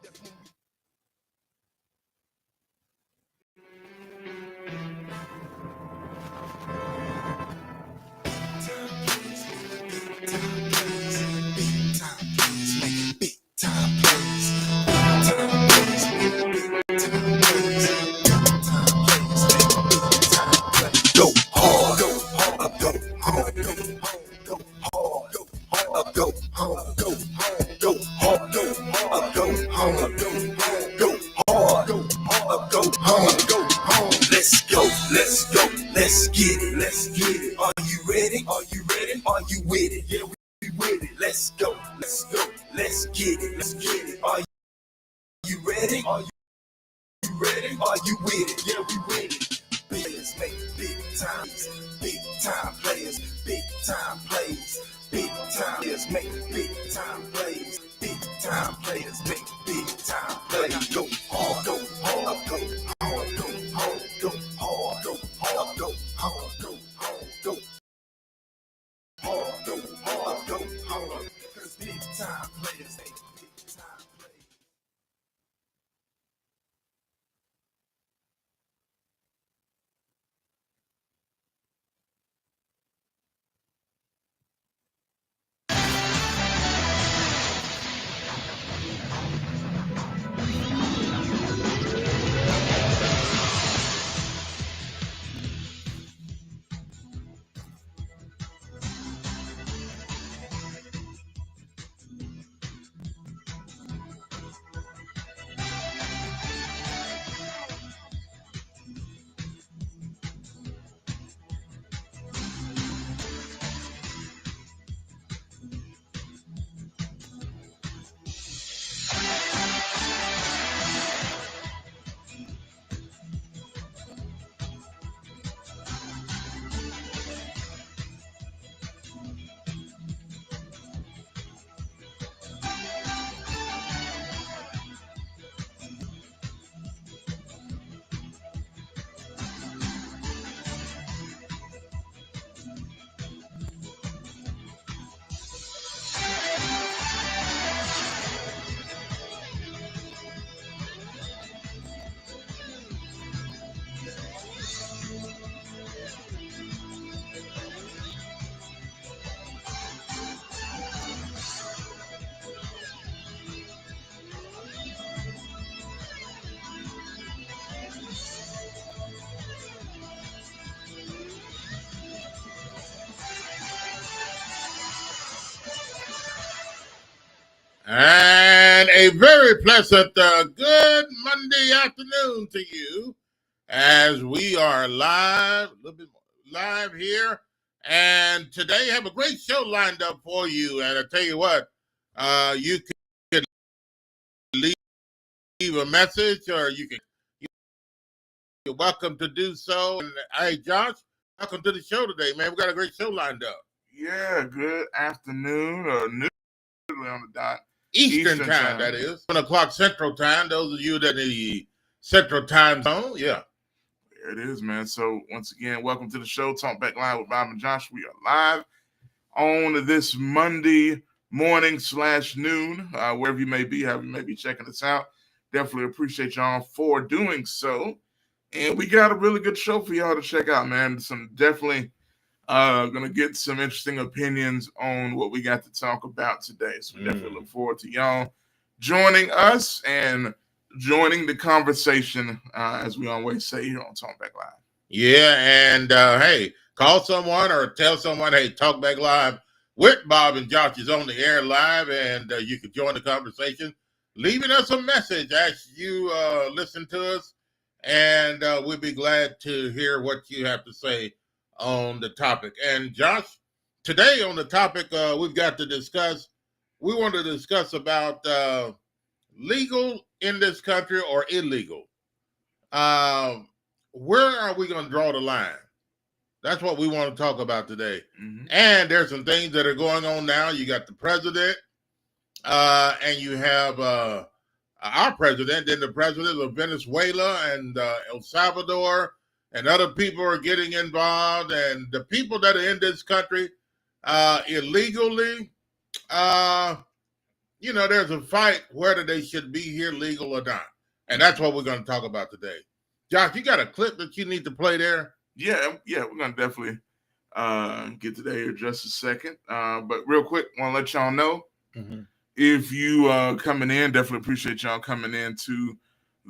Go hard, go hard, go hard, go hard, go hard, go hard, go hard, go hard, go hard, go hard, go hard, go hard, go hard, go hard. Let's go, let's go, let's get it, let's get it. Are you ready? Are you ready? Are you with it? Yeah, we with it. Let's go, let's go, let's get it, let's get it. Are you ready? Are you ready? Are you with it? Yeah, we with it. Players make big time players, big time plays, big time players make big time plays, big time players make big time plays. Go hard, go hard, go hard, go hard, go hard, go hard, go hard, go hard, go hard, go hard, go hard. 'Cause big time players make big time plays. And a very pleasant good Monday afternoon to you as we are live, a little bit live here. And today I have a great show lined up for you. And I tell you what, you can leave a message or you're welcome to do so. And hey, Josh, welcome to the show today, man. We got a great show lined up. Yeah, good afternoon or noon on the dot. Eastern time, that is. 1 o'clock Central Time. Those of you that are in the Central Time Zone, yeah. There it is, man. So once again, welcome to the show, Talk Back Live with Bob and Josh. We are live on this Monday morning / noon, wherever you may be, however you may be checking us out. Definitely appreciate y'all for doing so. And we got a really good show for y'all to check out, man. Some definitely gonna get some interesting opinions on what we got to talk about today. So we definitely look forward to y'all joining us and joining the conversation, as we always say here on Talk Back Live. Yeah, and hey, call someone or tell someone, hey, Talk Back Live with Bob and Josh is on the air live, and you can join the conversation, leaving us a message as you listen to us, and we'll be glad to hear what you have to say on the topic. And Josh, today on the topic we've got to discuss, we want to discuss about legal in this country or illegal. Where are we going to draw the line? That's what we want to talk about today. Mm-hmm. And there's some things that are going on now. You got the president, and you have our president, then the president of Venezuela and El Salvador, and other people are getting involved, and the people that are in this country illegally, there's a fight whether they should be here legal or not. And that's what we're going to talk about today. Josh, you got a clip that you need to play there? Yeah, we're going to definitely get to that here in just a second. But real quick, want to let y'all know, if you coming in, definitely appreciate y'all coming in to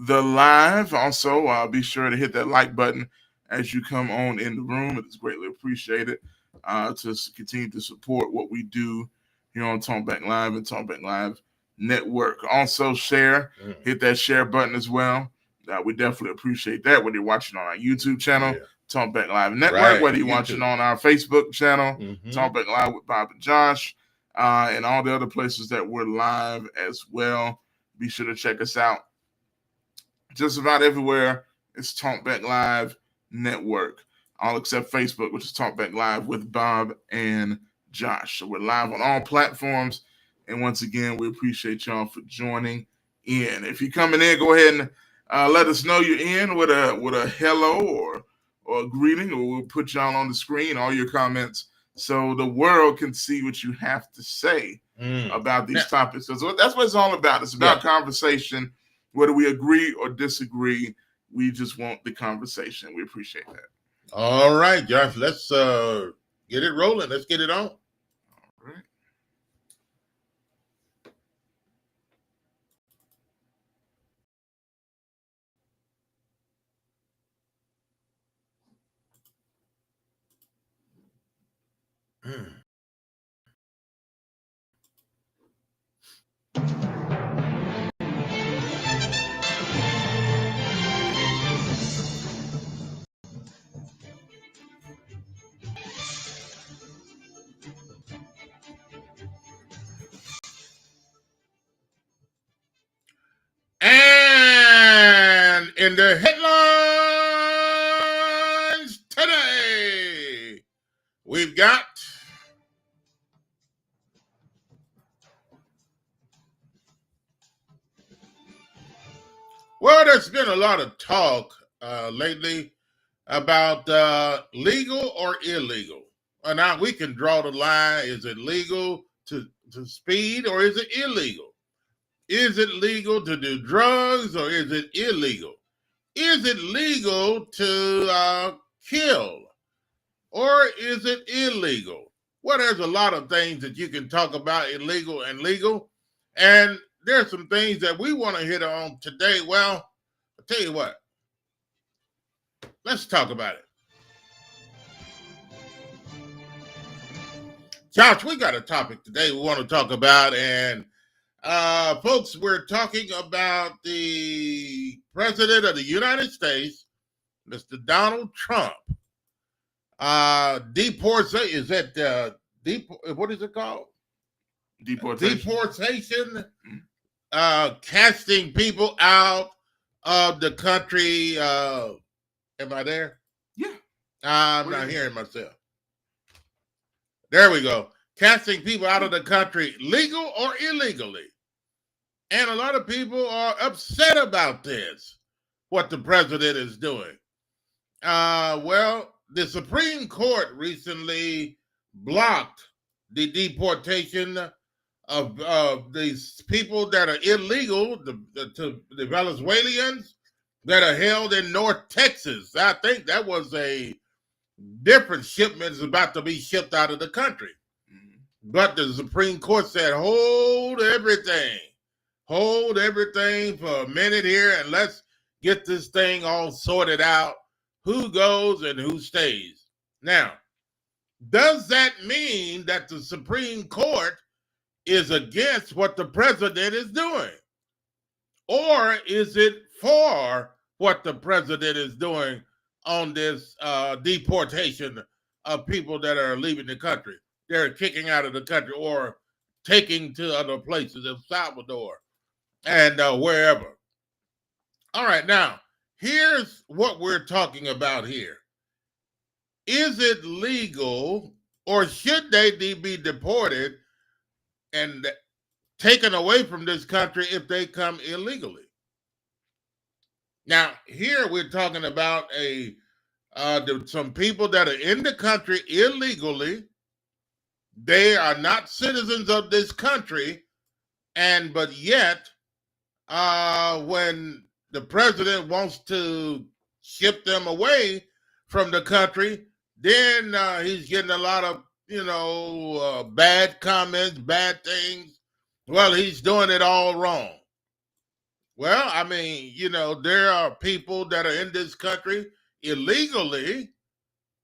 the live. Also, be sure to hit that like button as you come on in the room. It's greatly appreciated to continue to support what we do here on Talkback Live and Talkback Live Network. Also, share, hit that share button as well. We definitely appreciate that, whether you're watching on our YouTube channel, Talkback Live Network, whether you're watching on our Facebook channel, Talkback Live with Bob and Josh, and all the other places that we're live as well. Be sure to check us out. Just about everywhere, it's Talkback Live Network, all except Facebook, which is Talkback Live with Bob and Josh. So we're live on all platforms. And once again, we appreciate y'all for joining in. If you're coming in, go ahead and let us know you're in with a hello or a greeting, or we'll put y'all on the screen, all your comments, so the world can see what you have to say about these topics. So that's what it's all about. It's about conversation. Whether we agree or disagree, we just want the conversation. We appreciate that. All right, Josh, let's get it rolling. Let's get it on. All right. And in the headlines today, we've got there's been a lot of talk lately about legal or illegal. Now we can draw the line. Is it legal to speed, or is it illegal? Is it legal to do drugs, or is it illegal? Is it legal to kill, or is it illegal? Well, there's a lot of things that you can talk about, illegal and legal. And there's some things that we want to hit on today. Well, I'll tell you what. Let's talk about it. Josh, we got a topic today we want to talk about. And folks, we're talking about the President of the United States, Mr. Donald Trump. Deportation, is that what is it called? Deportation. Casting people out of the country. Am I there? Yeah. I'm not hearing myself. There we go. Casting people out of the country, legal or illegally. And a lot of people are upset about this, what the president is doing. Well, the Supreme Court recently blocked the deportation of these people that are illegal, the Venezuelans that are held in North Texas. I think that was a different shipment is about to be shipped out of the country. But the Supreme Court said, hold everything for a minute here, and let's get this thing all sorted out. Who goes and who stays? Now, does that mean that the Supreme Court is against what the president is doing? Or is it for what the president is doing on this deportation of people that are leaving the country? They're kicking out of the country or taking to other places, El Salvador and wherever. All right, now, here's what we're talking about here. Is it legal, or should they be deported and taken away from this country if they come illegally? Now, here we're talking about some people that are in the country illegally. They are not citizens of this country, but yet, when the president wants to ship them away from the country, then he's getting a lot of bad comments, bad things. Well, he's doing it all wrong. Well, I mean, there are people that are in this country illegally,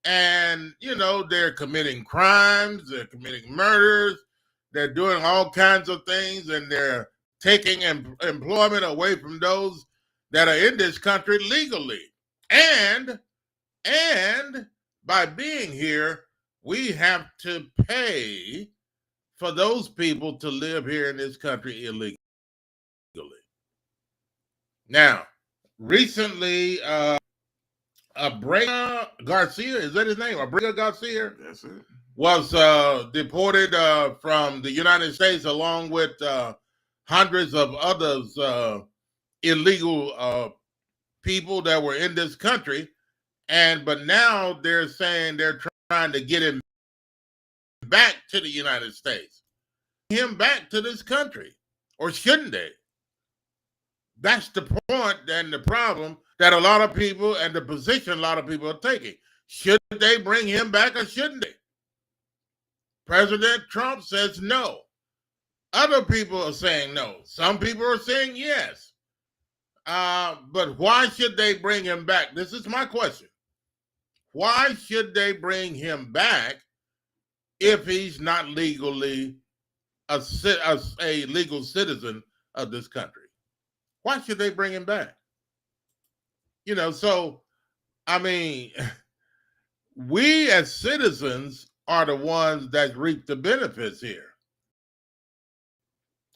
and they're committing crimes, they're committing murders, they're doing all kinds of things, and they're taking employment away from those that are in this country legally. And by being here, we have to pay for those people to live here in this country illegally. Now, recently, Abrega Garcia, is that his name? Abrega Garcia? That's it. Was deported from the United States along with hundreds of others illegal people that were in this country. But now they're saying they're trying to get him back to the United States. Him back to this country. Or shouldn't they? That's the point and the problem that a lot of people and the position a lot of people are taking. Should they bring him back or shouldn't they? President Trump says no. Other people are saying no. Some people are saying yes. But why should they bring him back? This is my question. Why should they bring him back if he's not legally a legal citizen of this country? Why should they bring him back? So, I mean, we as citizens are the ones that reap the benefits here.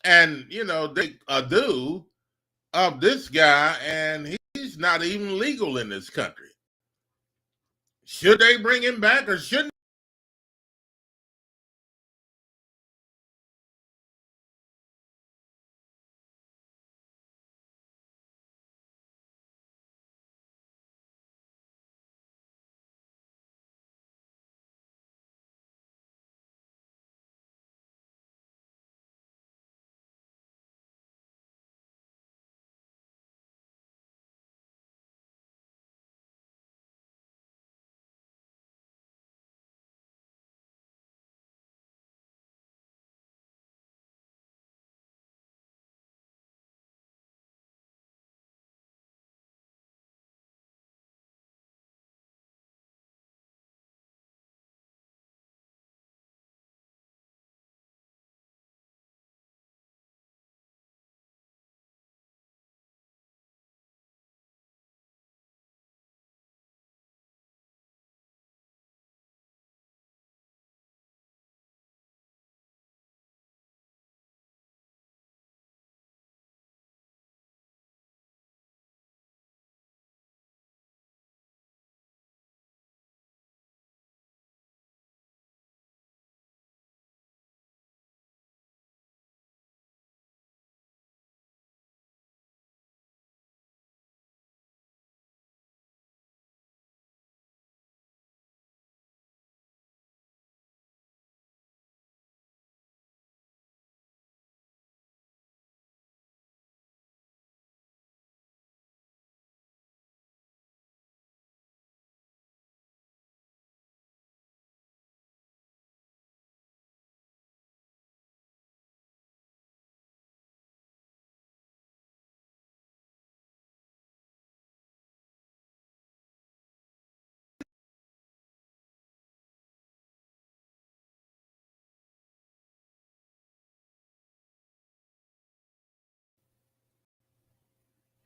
And, they do of this guy, and he's not even legal in this country. Should they bring him back or shouldn't?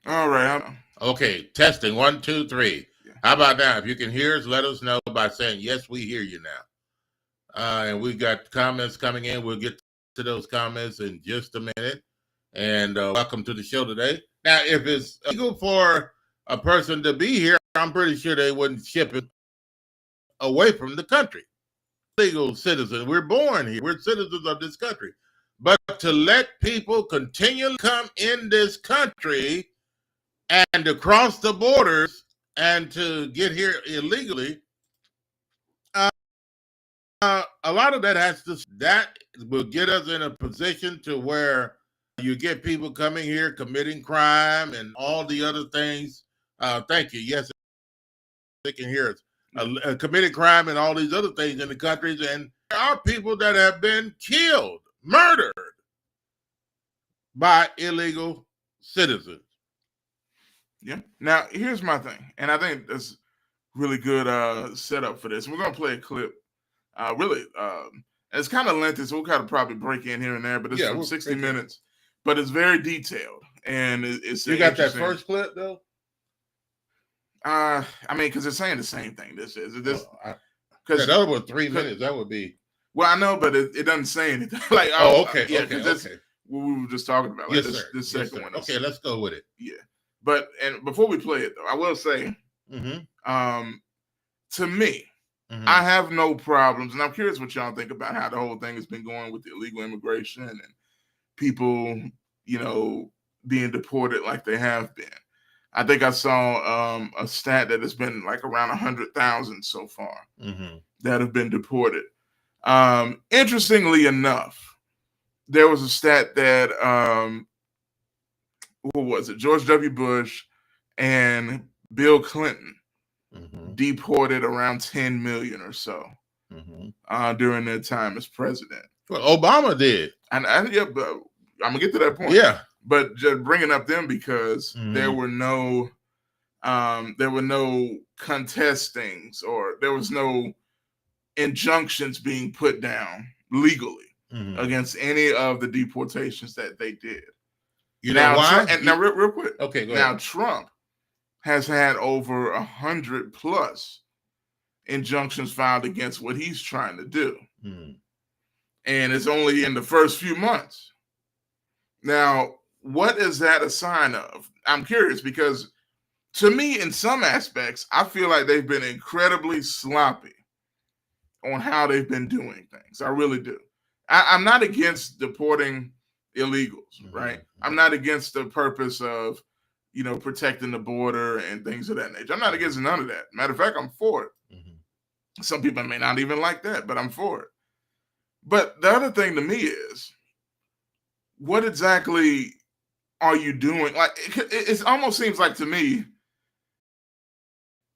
All right. Okay, testing 1, 2, 3. Yeah. How about now? If you can hear us, let us know by saying, yes, we hear you now. And we've got comments coming in. We'll get to those comments in just a minute. And welcome to the show today. Now, if it's legal for a person to be here, I'm pretty sure they wouldn't ship it away from the country. Legal citizen. We're born here. We're citizens of this country. But to let people continually come in this country and to cross the borders and to get here illegally, a lot of that will get us in a position to where you get people coming here committing crime and all the other things. Thank you. Yes, they can hear us. Committing crime and all these other things in the countries, and there are people that have been killed, murdered by illegal citizens. Yeah. Now, here's my thing, and I think that's really good setup for this. We're gonna play a clip. It's kind of lengthy, so we'll kind of probably break in here and there, but it's from 60 minutes. But it's very detailed, and it's you got that first clip though. I mean, because it's saying the same thing. This is this because that other was 3 minutes. That would be. Well, I know, but it doesn't say anything. Like, okay, yeah, okay. What we were just talking about. Like yes, this second one. Okay, let's go with it. Yeah, but and before we play it though, I will say, to me, I have no problems, and I'm curious what y'all think about how the whole thing has been going with the illegal immigration and people, being deported like they have been. I think I saw a stat that has been like around 100,000 so far that have been deported. Interestingly enough, there was a stat that what was it? George W. Bush and Bill Clinton deported around 10 million or so during their time as president. Well, Obama did, and yeah, but I'm gonna get to that point. Yeah, but just bringing up them because there were no contestings or there was no injunctions being put down legally against any of the deportations that they did. You know why? Now, real quick. Okay, go ahead. Now, ahead. Trump has had over 100 plus injunctions filed against what he's trying to do. And it's only in the first few months. Now, what is that a sign of? I'm curious because to me, in some aspects, I feel like they've been incredibly sloppy on how they've been doing things. I really do. I'm not against deporting illegals, right? I'm not against the purpose of, protecting the border and things of that nature. I'm not against none of that. Matter of fact, I'm for it. Some people may not even like that, but I'm for it. But the other thing to me is, what exactly are you doing? Like, it almost seems like to me,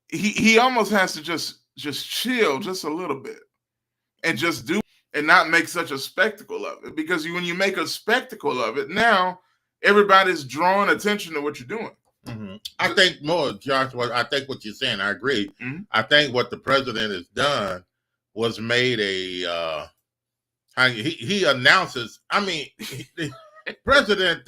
he almost has to just chill just a little bit and just do and not make such a spectacle of it. Because when you make a spectacle of it, now everybody's drawing attention to what you're doing. I think more, Josh, I think what you're saying, I agree. I think what the president has done was made a, he announces, I mean, President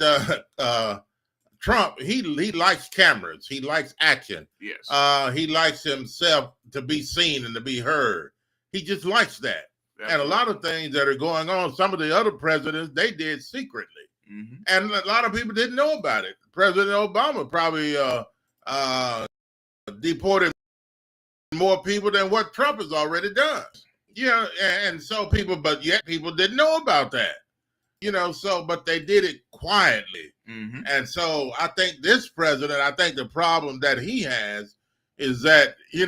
Trump, he likes cameras. He likes action. Yes. He likes himself to be seen and to be heard. He just likes that. Definitely. And a lot of things that are going on, some of the other presidents, they did secretly. And a lot of people didn't know about it. President Obama probably deported more people than what Trump has already done. Yeah, and so but yet people didn't know about that. But they did it quietly. And so I think this president, I think the problem that he has is that, he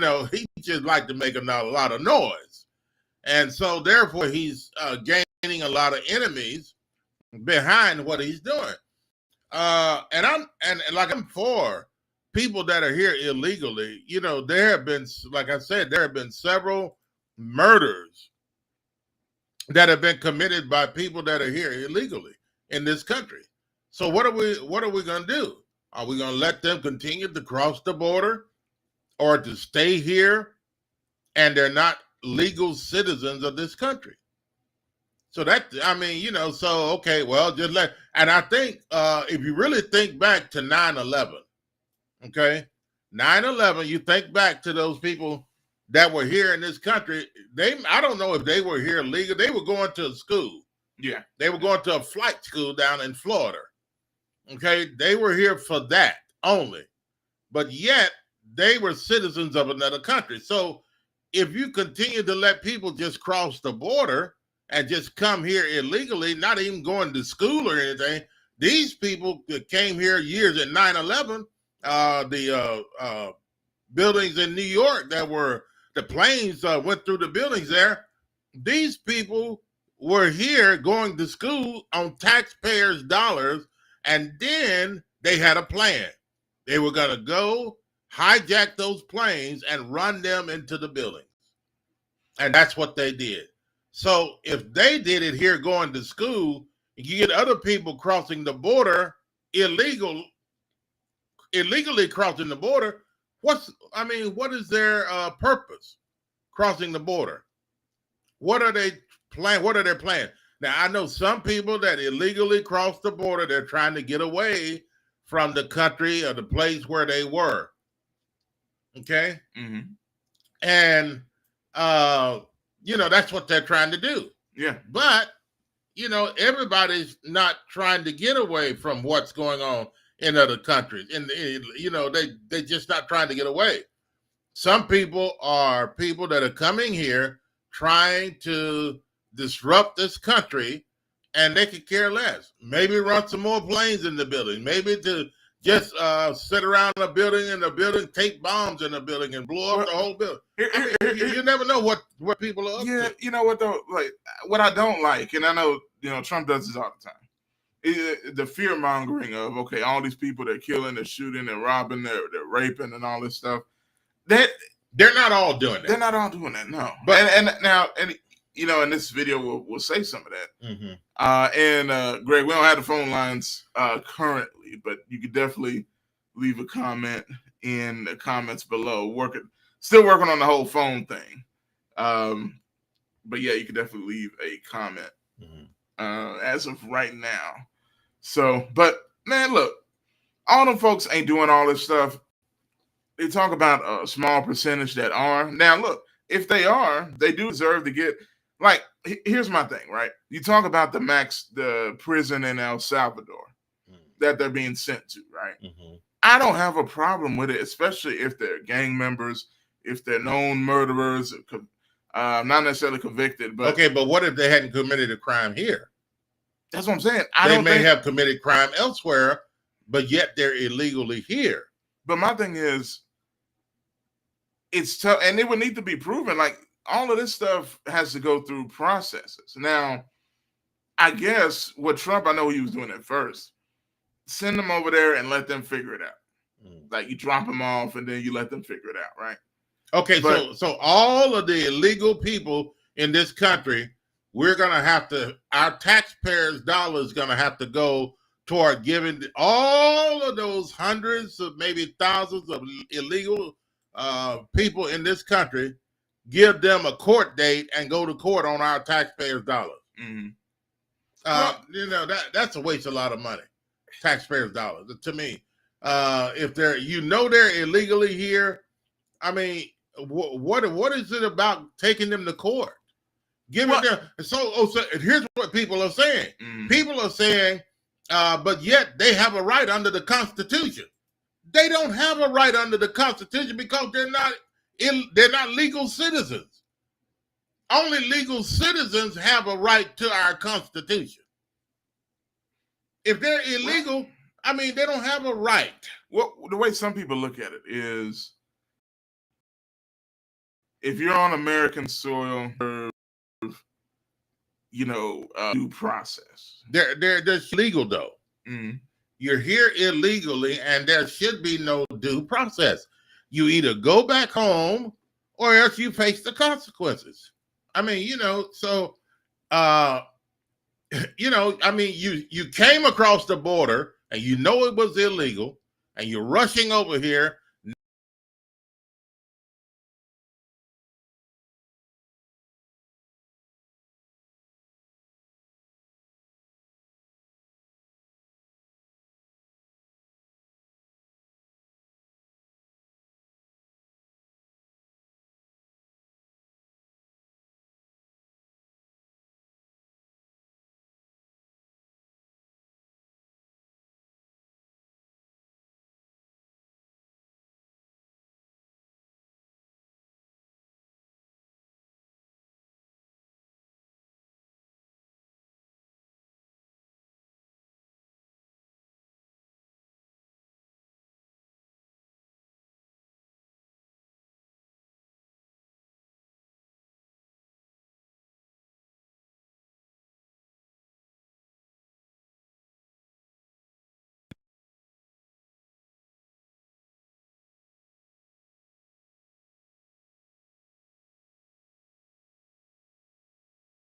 just like to make a lot of noise. And so therefore he's gaining a lot of enemies behind what he's doing. And I'm for people that are here illegally. There have been, like I said, there have been several murders that have been committed by people that are here illegally in this country. So what are we going to do? Are we going to let them continue to cross the border or to stay here and they're not legal citizens of this country? So okay, well, just and I think if you really think back to 9/11, okay, 9/11, you think back to those people that were here in this country. I don't know if they were here legal. They were going to school. Yeah. They were going to a flight school down in Florida. Okay. They were here for that only. But yet they were citizens of another country. So if you continue to let people just cross the border and just come here illegally, not even going to school or anything, these people that came here years in 9/11, the buildings in New York that were, the planes went through the buildings there. These people were here going to school on taxpayers' dollars, and then they had a plan. They were going to go hijack those planes and run them into the buildings. And that's what they did. So if they did it here going to school, you get other people crossing the border illegally crossing the border. What is their purpose crossing the border? What are they plan? What are their plans? Now I know some people that illegally cross the border. They're trying to get away from the country or the place where they were. Okay, and that's what they're trying to do. Yeah, but everybody's not trying to get away from what's going on in other countries, and they just not trying to get away. Some people are people that are coming here trying to disrupt this country, and they could care less. Maybe run some more planes in the building. Maybe to just sit around a building and the building, take bombs in the building and blow up the whole building. You never know what people are up to. You know what though? Like what I don't like, and I know Trump does this all the time. The fear mongering of all these people they're killing, they're shooting, they're robbing, they're raping, and all this stuff. They're not all doing that. They're not all doing that. No, but and now in this video we'll say some of that. And Greg, we don't have the phone lines currently, but you could definitely leave a comment in the comments below. Still working on the whole phone thing. But yeah, you could definitely leave a comment as of right now. So, but man, look, all them folks ain't doing all this stuff. They talk about a small percentage that are. Now, look, if they are, they do deserve to get. Like, here's my thing, right? You talk about the prison in El Salvador that they're being sent to, right? I don't have a problem with it, especially if they're gang members, if they're known murderers, not necessarily convicted. But okay, but what if they hadn't committed a crime here? That's what I'm saying. They may have committed crime elsewhere, but yet they're illegally here. But my thing is, it's tough, and it would need to be proven. Like, all of this stuff has to go through processes. Now, I guess what Trump, I know he was doing at first, send them over there and let them figure it out. Like, you drop them off and then you let them figure it out, right? Okay, so all of the illegal people in this country, we're going to have to, our taxpayers' dollars going to have to go toward giving all of those hundreds of maybe thousands of illegal people in this country, give them a court date and go to court on our taxpayers' dollars. That's a waste of a lot of money, taxpayers' dollars. To me, if they're they're illegally here, I mean, what is it about taking them to court? Giving them so here's what people are saying. People are saying, but yet they have a right under the Constitution. They don't have a right under the Constitution because they're not legal citizens. Only legal citizens have a right to our Constitution. If they're illegal, I mean, they don't have a right. Well, the way some people look at it is, if you're on American soil, due process. They're legal though. You're here illegally, and there should be no due process. You either go back home or else you face the consequences. I mean, so I mean, you came across the border and it was illegal, and you're rushing over here.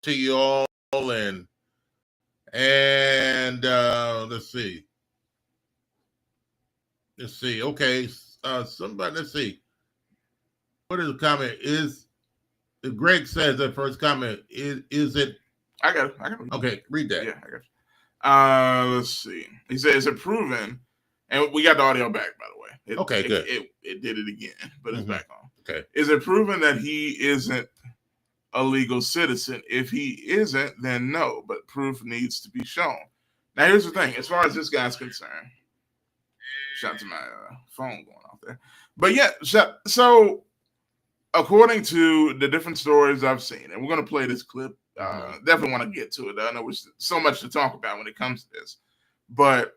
to you all, and let's see. Okay, somebody. Let's see. What is the comment? Greg says the first comment is it? I got it. Okay, read that. Yeah, I got it. Let's see. He says, "Is it proven?" And we got the audio back, by the way. Okay, good. It did it again, but it's back on. Okay. Is it proven that he isn't a legal citizen? If he isn't, then no. But proof needs to be shown. Now, here's the thing. As far as this guy's concerned, shout out to my phone going off there. But yeah, so according to the different stories I've seen, and we're going to play this clip. Definitely want to get to it. I know there's so much to talk about when it comes to this. But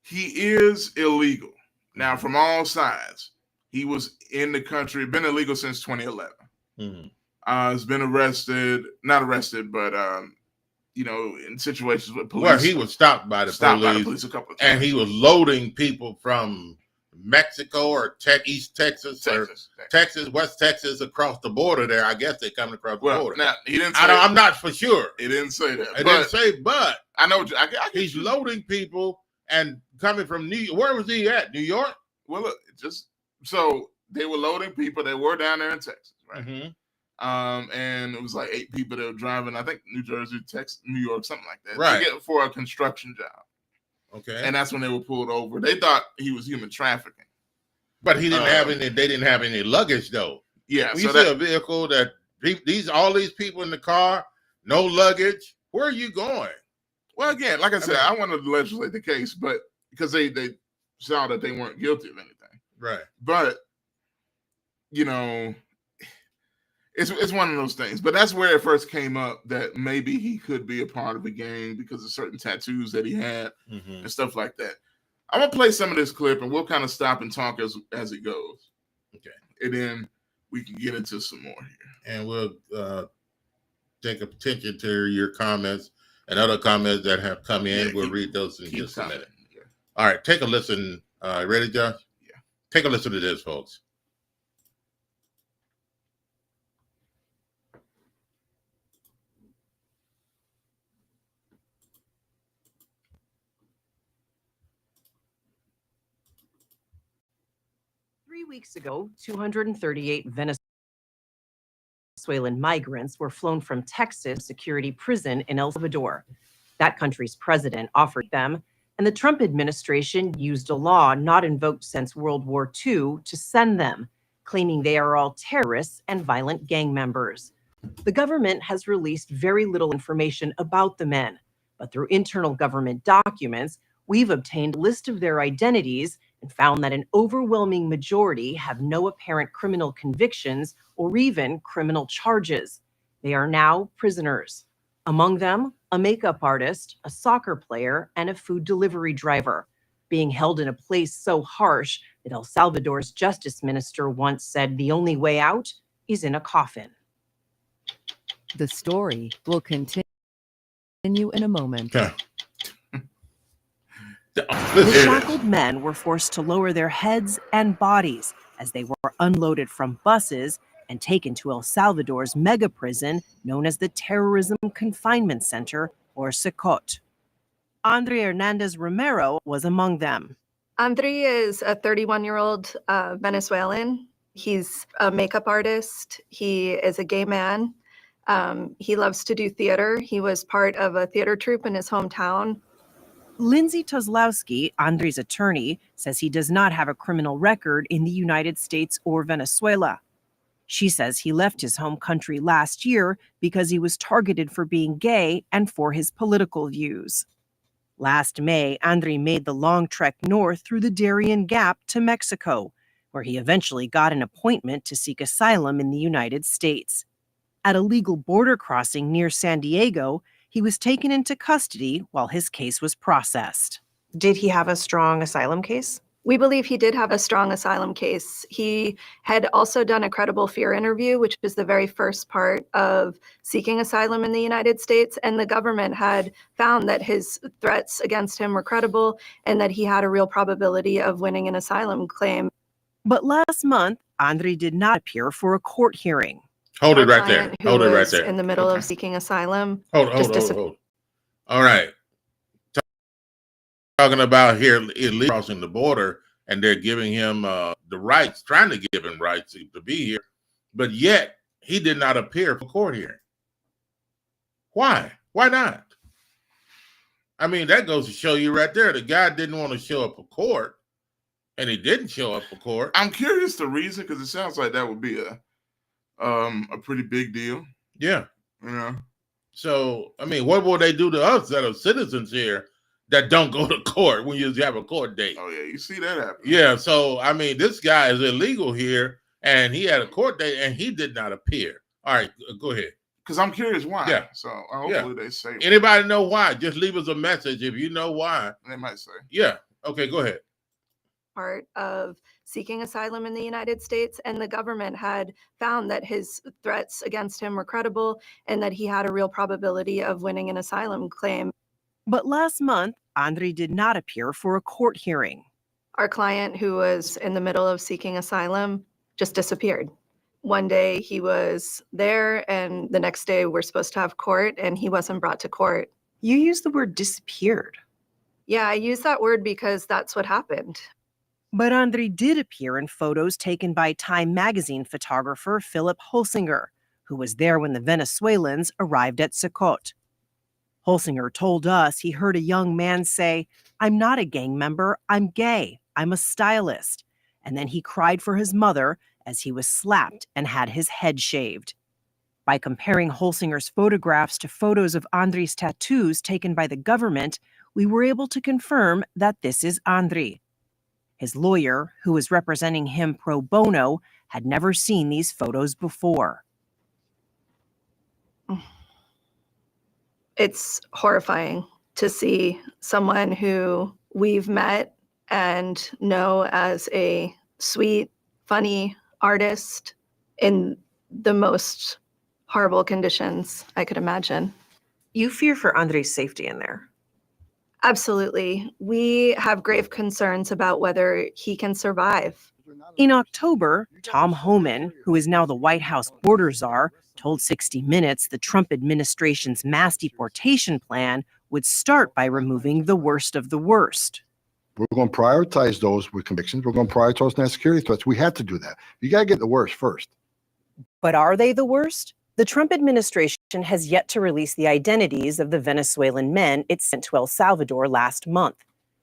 he is illegal. Now, from all sides, he was in the country, been illegal since 2011. Has been not arrested, but in situations with police. Well, he was stopped by the police a couple of times. And he was loading people from Mexico or East Texas, Texas, West Texas, across the border there. I guess they're coming across the border. Now, he didn't say I'm not for sure. He didn't say that. It didn't say, but I know he's loading people and coming from New York. Where was he at? New York? Well, look, so they were loading people. They were down there in Texas, right? And it was like 8 people that were driving, I think New Jersey, Texas, New York, something like that. Right. For a construction job. Okay. And that's when they were pulled over. They thought he was human trafficking. But he didn't have any, they didn't have any luggage though. Yeah. When you see a vehicle that all these people in the car, no luggage, where are you going? Well, again, like I said, I wanted to legislate the case, but because they saw that they weren't guilty of anything. Right. But, it's one of those things. But that's where it first came up that maybe he could be a part of a gang because of certain tattoos that he had and stuff like that. I'm going to play some of this clip and we'll kind of stop and talk as it goes. Okay. And then we can get into some more here. And we'll take attention to your comments and other comments that have come in. Yeah, we'll read those in just a minute. Yeah. All right, take a listen. Ready, Josh? Yeah. Take a listen to this, folks. Three weeks ago, 238 Venezuelan migrants were flown from Texas security prison in El Salvador. That country's president offered them, and the Trump administration used a law not invoked since World War II to send them, claiming they are all terrorists and violent gang members. The government has released very little information about the men, but through internal government documents, we've obtained a list of their identities and found that an overwhelming majority have no apparent criminal convictions or even criminal charges. They are now prisoners. Among them, a makeup artist, a soccer player, and a food delivery driver, being held in a place so harsh that El Salvador's justice minister once said the only way out is in a coffin. The story will continue in a moment. Okay. The shackled men were forced to lower their heads and bodies as they were unloaded from buses and taken to El Salvador's mega prison known as the Terrorism Confinement Center, or SECOT. Andre Hernandez Romero was among them. Andre is a 31-year-old Venezuelan. He's a makeup artist. He is a gay man. He loves to do theater. He was part of a theater troupe in his hometown. Lindsay Tozlowski, Andre's attorney, says he does not have a criminal record in the United States or Venezuela. She says he left his home country last year because he was targeted for being gay and for his political views. Last May, Andre made the long trek north through the Darien Gap to Mexico, where he eventually got an appointment to seek asylum in the United States. At a legal border crossing near San Diego, he was taken into custody while his case was processed. Did he have a strong asylum case? We believe he did have a strong asylum case. He had also done a credible fear interview, which is the very first part of seeking asylum in the United States. And the government had found that his threats against him were credible and that he had a real probability of winning an asylum claim. But last month, Andre did not appear for a court hearing. Hold Our it right there. client who Hold it right was there. in the middle of seeking asylum Hold. All right. Talking about here illegally crossing the border, and they're giving him the rights, trying to give him rights to be here, but yet he did not appear for court hearing. Why? Why not? I mean, that goes to show you right there. The guy didn't want to show up for court, and he didn't show up for court. I'm curious the reason, because it sounds like that would be a pretty big deal. Yeah. You know. So, I mean, what will they do to us that are citizens here that don't go to court when you have a court date? Oh, yeah, you see that happen. Yeah, so, I mean, this guy is illegal here, and he had a court date, and he did not appear. All right, go ahead. Because I'm curious why. Yeah. So, hopefully they say. Anybody know why? Just leave us a message if you know why. They might say. Yeah. Okay, go ahead. Part of seeking asylum in the United States, and the government had found that his threats against him were credible and that he had a real probability of winning an asylum claim. But last month, Andrei did not appear for a court hearing. Our client who was in the middle of seeking asylum just disappeared. One day he was there, and the next day we're supposed to have court, and he wasn't brought to court. You used the word disappeared. Yeah, I use that word because that's what happened. But Andrei did appear in photos taken by Time magazine photographer Philip Holsinger, who was there when the Venezuelans arrived at Sukot. Holsinger told us he heard a young man say, "I'm not a gang member, I'm gay, I'm a stylist." And then he cried for his mother as he was slapped and had his head shaved. By comparing Holsinger's photographs to photos of Andrei's tattoos taken by the government, we were able to confirm that this is Andrei. His lawyer, who was representing him pro bono, had never seen these photos before. It's horrifying to see someone who we've met and know as a sweet, funny artist in the most horrible conditions I could imagine. You fear for Andrei's safety in there. Absolutely. We have grave concerns about whether he can survive. In October, Tom Homan, who is now the White House border czar, told 60 Minutes the Trump administration's mass deportation plan would start by removing the worst of the worst. We're going to prioritize those with convictions. We're going to prioritize national security threats. We have to do that. You got to get the worst first. But are they the worst? The Trump administration has yet to release the identities of the Venezuelan men it sent to El Salvador last month.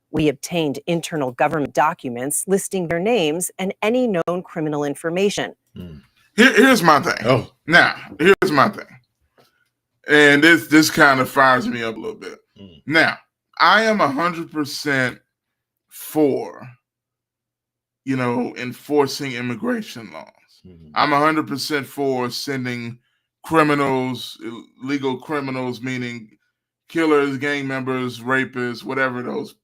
We obtained internal government documents listing their names and any known criminal information. Here's my thing. Oh. Now, here's my thing. And this kind of fires me up a little bit. Now, I am 100% for, enforcing immigration laws. I'm 100% for sending criminals, illegal criminals, meaning killers, gang members, rapists, whatever those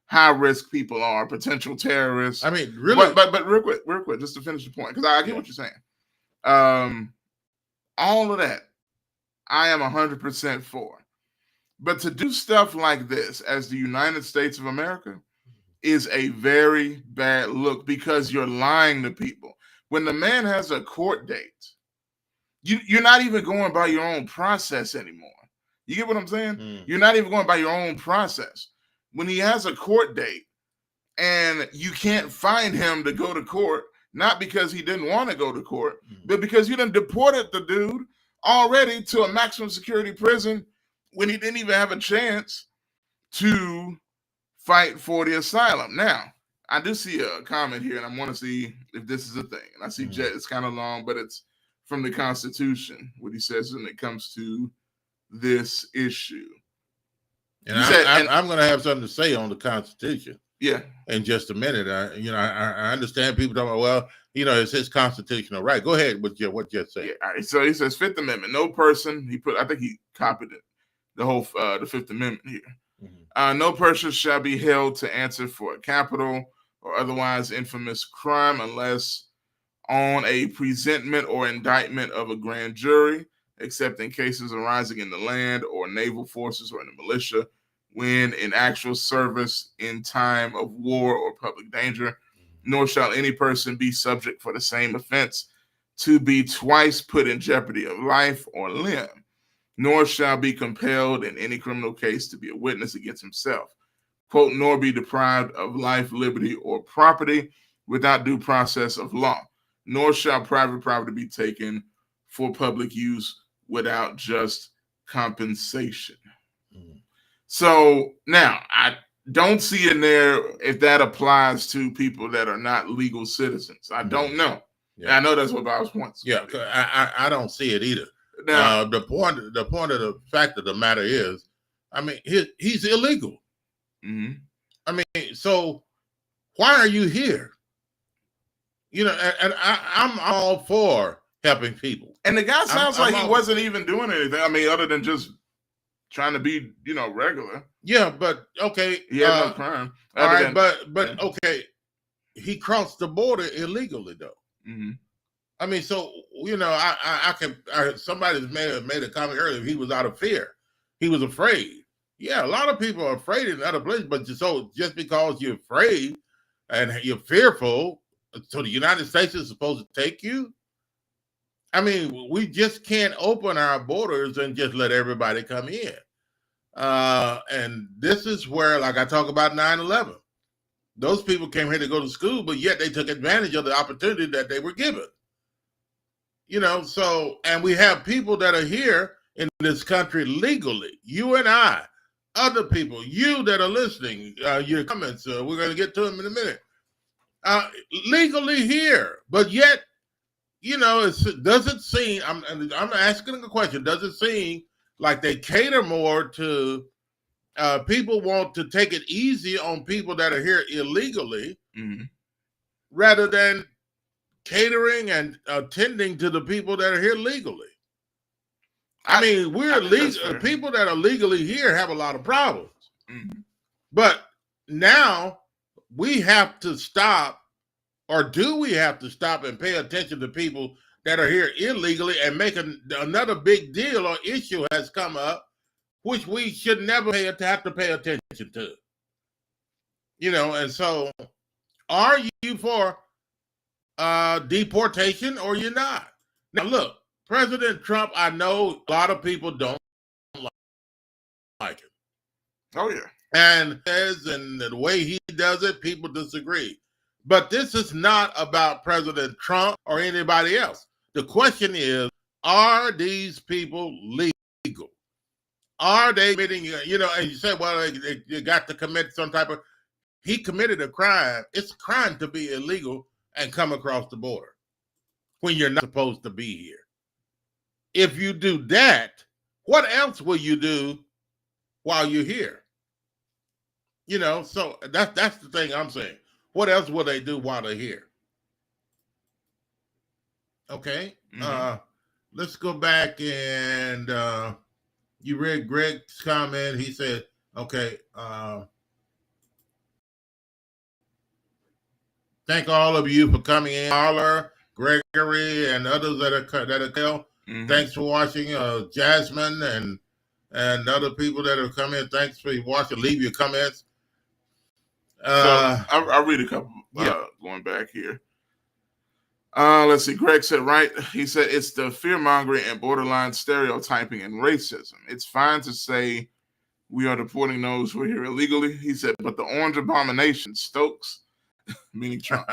high-risk people are, potential terrorists. I mean, really. But real quick, just to finish the point, because I get what you're saying. All of that, I am 100% for. But to do stuff like this as the United States of America is a very bad look, because you're lying to people. When the man has a court date, you're not even going by your own process anymore. You get what I'm saying? You're not even going by your own process. When he has a court date and you can't find him to go to court, not because he didn't want to go to court, but because you done deported the dude already to a maximum security prison when he didn't even have a chance to fight for the asylum. Now, I do see a comment here, and I want to see if this is a thing. And I see Jet, it's kind of long, but it's from the Constitution, what he says when it comes to this issue. And I'm going to have something to say on the Constitution. Yeah. In just a minute. I understand people talking about, well, it's his constitutional right. Go ahead with what Jet said. Yeah, all right. So he says, Fifth Amendment, no person, I think he copied it, the whole, the Fifth Amendment here. No person shall be held to answer for a capital or otherwise infamous crime unless on a presentment or indictment of a grand jury, except in cases arising in the land or naval forces or in the militia, when in actual service in time of war or public danger, nor shall any person be subject for the same offense to be twice put in jeopardy of life or limb, nor shall be compelled in any criminal case to be a witness against himself. Quote, nor be deprived of life, liberty, or property without due process of law, nor shall private property be taken for public use without just compensation. So now I don't see in there if that applies to people that are not legal citizens. I don't know. Yeah. I know that's what Bob's points. Yeah, I don't see it either. Now, the point of the fact of the matter is, I mean, he's illegal. mm-hmm. I mean, so why are you here? You know, and I'm all for helping people. And the guy sounds like he wasn't even doing anything. I mean, other than just trying to be, regular. Yeah, but okay. He had no crime. All right, but okay, he crossed the border illegally though. Mm-hmm. I mean, so somebody made a comment earlier. He was out of fear. He was afraid. Yeah, a lot of people are afraid in other places, but just because you're afraid and you're fearful, so the United States is supposed to take you? I mean, we just can't open our borders and just let everybody come in. And this is where, like I talk about 9/11, those people came here to go to school, but yet they took advantage of the opportunity that they were given. So, and we have people that are here in this country legally, you and I, other people, you that are listening, your comments, we're going to get to them in a minute, legally here, but yet, does it seem, I'm asking a question, does it seem like they cater more to people want to take it easy on people that are here illegally, mm-hmm. rather than catering and attending to the people that are here legally? I mean, we're legal. People that are legally here have a lot of problems, mm-hmm. but now we have to stop, or do we have to stop and pay attention to people that are here illegally and make another big deal or issue has come up, which we should never have to pay attention to? And so are you for deportation or you're not? Now, look, President Trump, I know a lot of people don't like him. Oh, yeah. And the way he does it, people disagree. But this is not about President Trump or anybody else. The question is, are these people legal? Are they committing, and you say, well, they got to commit some type of, he committed a crime. It's a crime to be illegal and come across the border when you're not supposed to be here. If you do that, what else will you do while you're here? So that's the thing I'm saying. What else will they do while they're here? Okay. Mm-hmm. Let's go back and you read Greg's comment. He said, okay, thank all of you for coming in. Marla, Gregory, and others that are mm-hmm. Thanks for watching. Jasmine and other people that are coming. Thanks for watching. Leave your comments. So I'll read a couple going back here. Let's see. Greg said, right. He said, it's the fear mongering and borderline stereotyping and racism. It's fine to say we are deporting those who are here illegally. He said, but the orange abomination stokes, meaning Trump,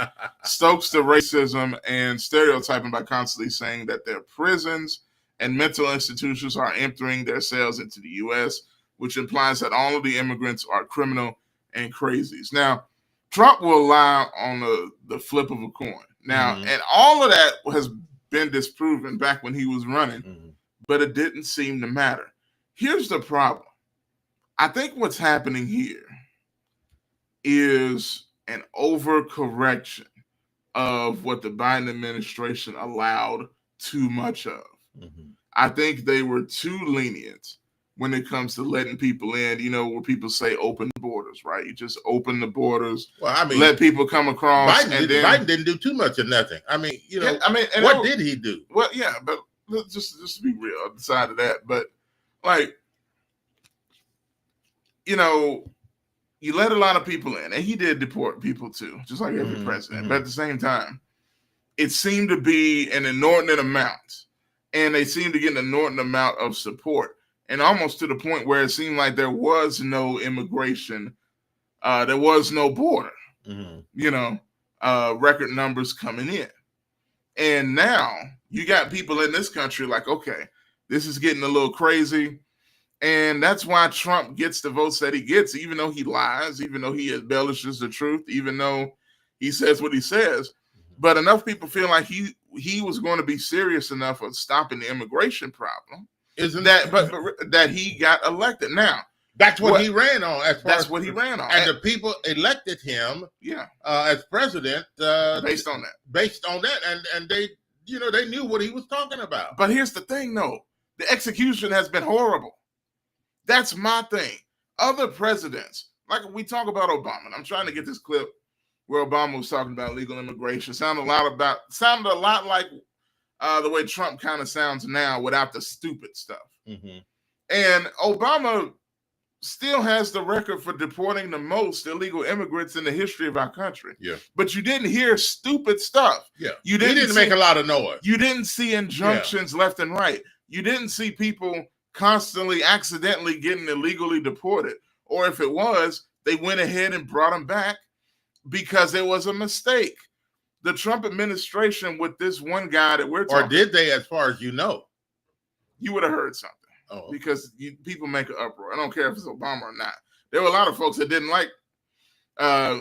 stokes the racism and stereotyping by constantly saying that their prisons and mental institutions are emptying their cells into the U.S., which implies that all of the immigrants are criminal and crazies. Now, Trump will lie on the flip of a coin. Now, mm-hmm. and all of that has been disproven back when he was running, mm-hmm. but it didn't seem to matter. Here's the problem. I think what's happening here is an overcorrection of what the Biden administration allowed too much of. Mm-hmm. I think they were too lenient when it comes to letting people in, where people say open borders, right? You just open the borders, let people come across. Biden didn't do too much of nothing. I mean, what did he do? Well, yeah, but just to be real, on the side of that, but you let a lot of people in, and he did deport people too, just like every mm-hmm. president. Mm-hmm. But at the same time, it seemed to be an inordinate amount, and they seemed to get an inordinate amount of support, and almost to the point where it seemed like there was no immigration, there was no border, record numbers coming in. And now you got people in this country like, okay, this is getting a little crazy. And that's why Trump gets the votes that he gets, even though he lies, even though he embellishes the truth, even though he says what he says. But enough people feel like he was going to be serious enough of stopping the immigration problem, that he got elected. Now, that's what he ran on. That's what he ran on. And the people elected him as president based on that. Based on that. And they, they knew what he was talking about. But here's the thing, though. The execution has been horrible. That's my thing. Other presidents, like we talk about Obama, and I'm trying to get this clip where Obama was talking about legal immigration. Sounded a lot like the way Trump kind of sounds now without the stupid stuff. Mm-hmm. And Obama still has the record for deporting the most illegal immigrants in the history of our country. Yeah. But you didn't hear stupid stuff. Yeah. He didn't make a lot of noise. You didn't see injunctions left and right. You didn't see people constantly accidentally getting illegally deported. Or if it was, they went ahead and brought them back because it was a mistake. The Trump administration with this one guy that we're talking, or did they, as far as you know? You would have heard something. Oh. Because people make an uproar. I don't care if it's Obama or not. There were a lot of folks that didn't like,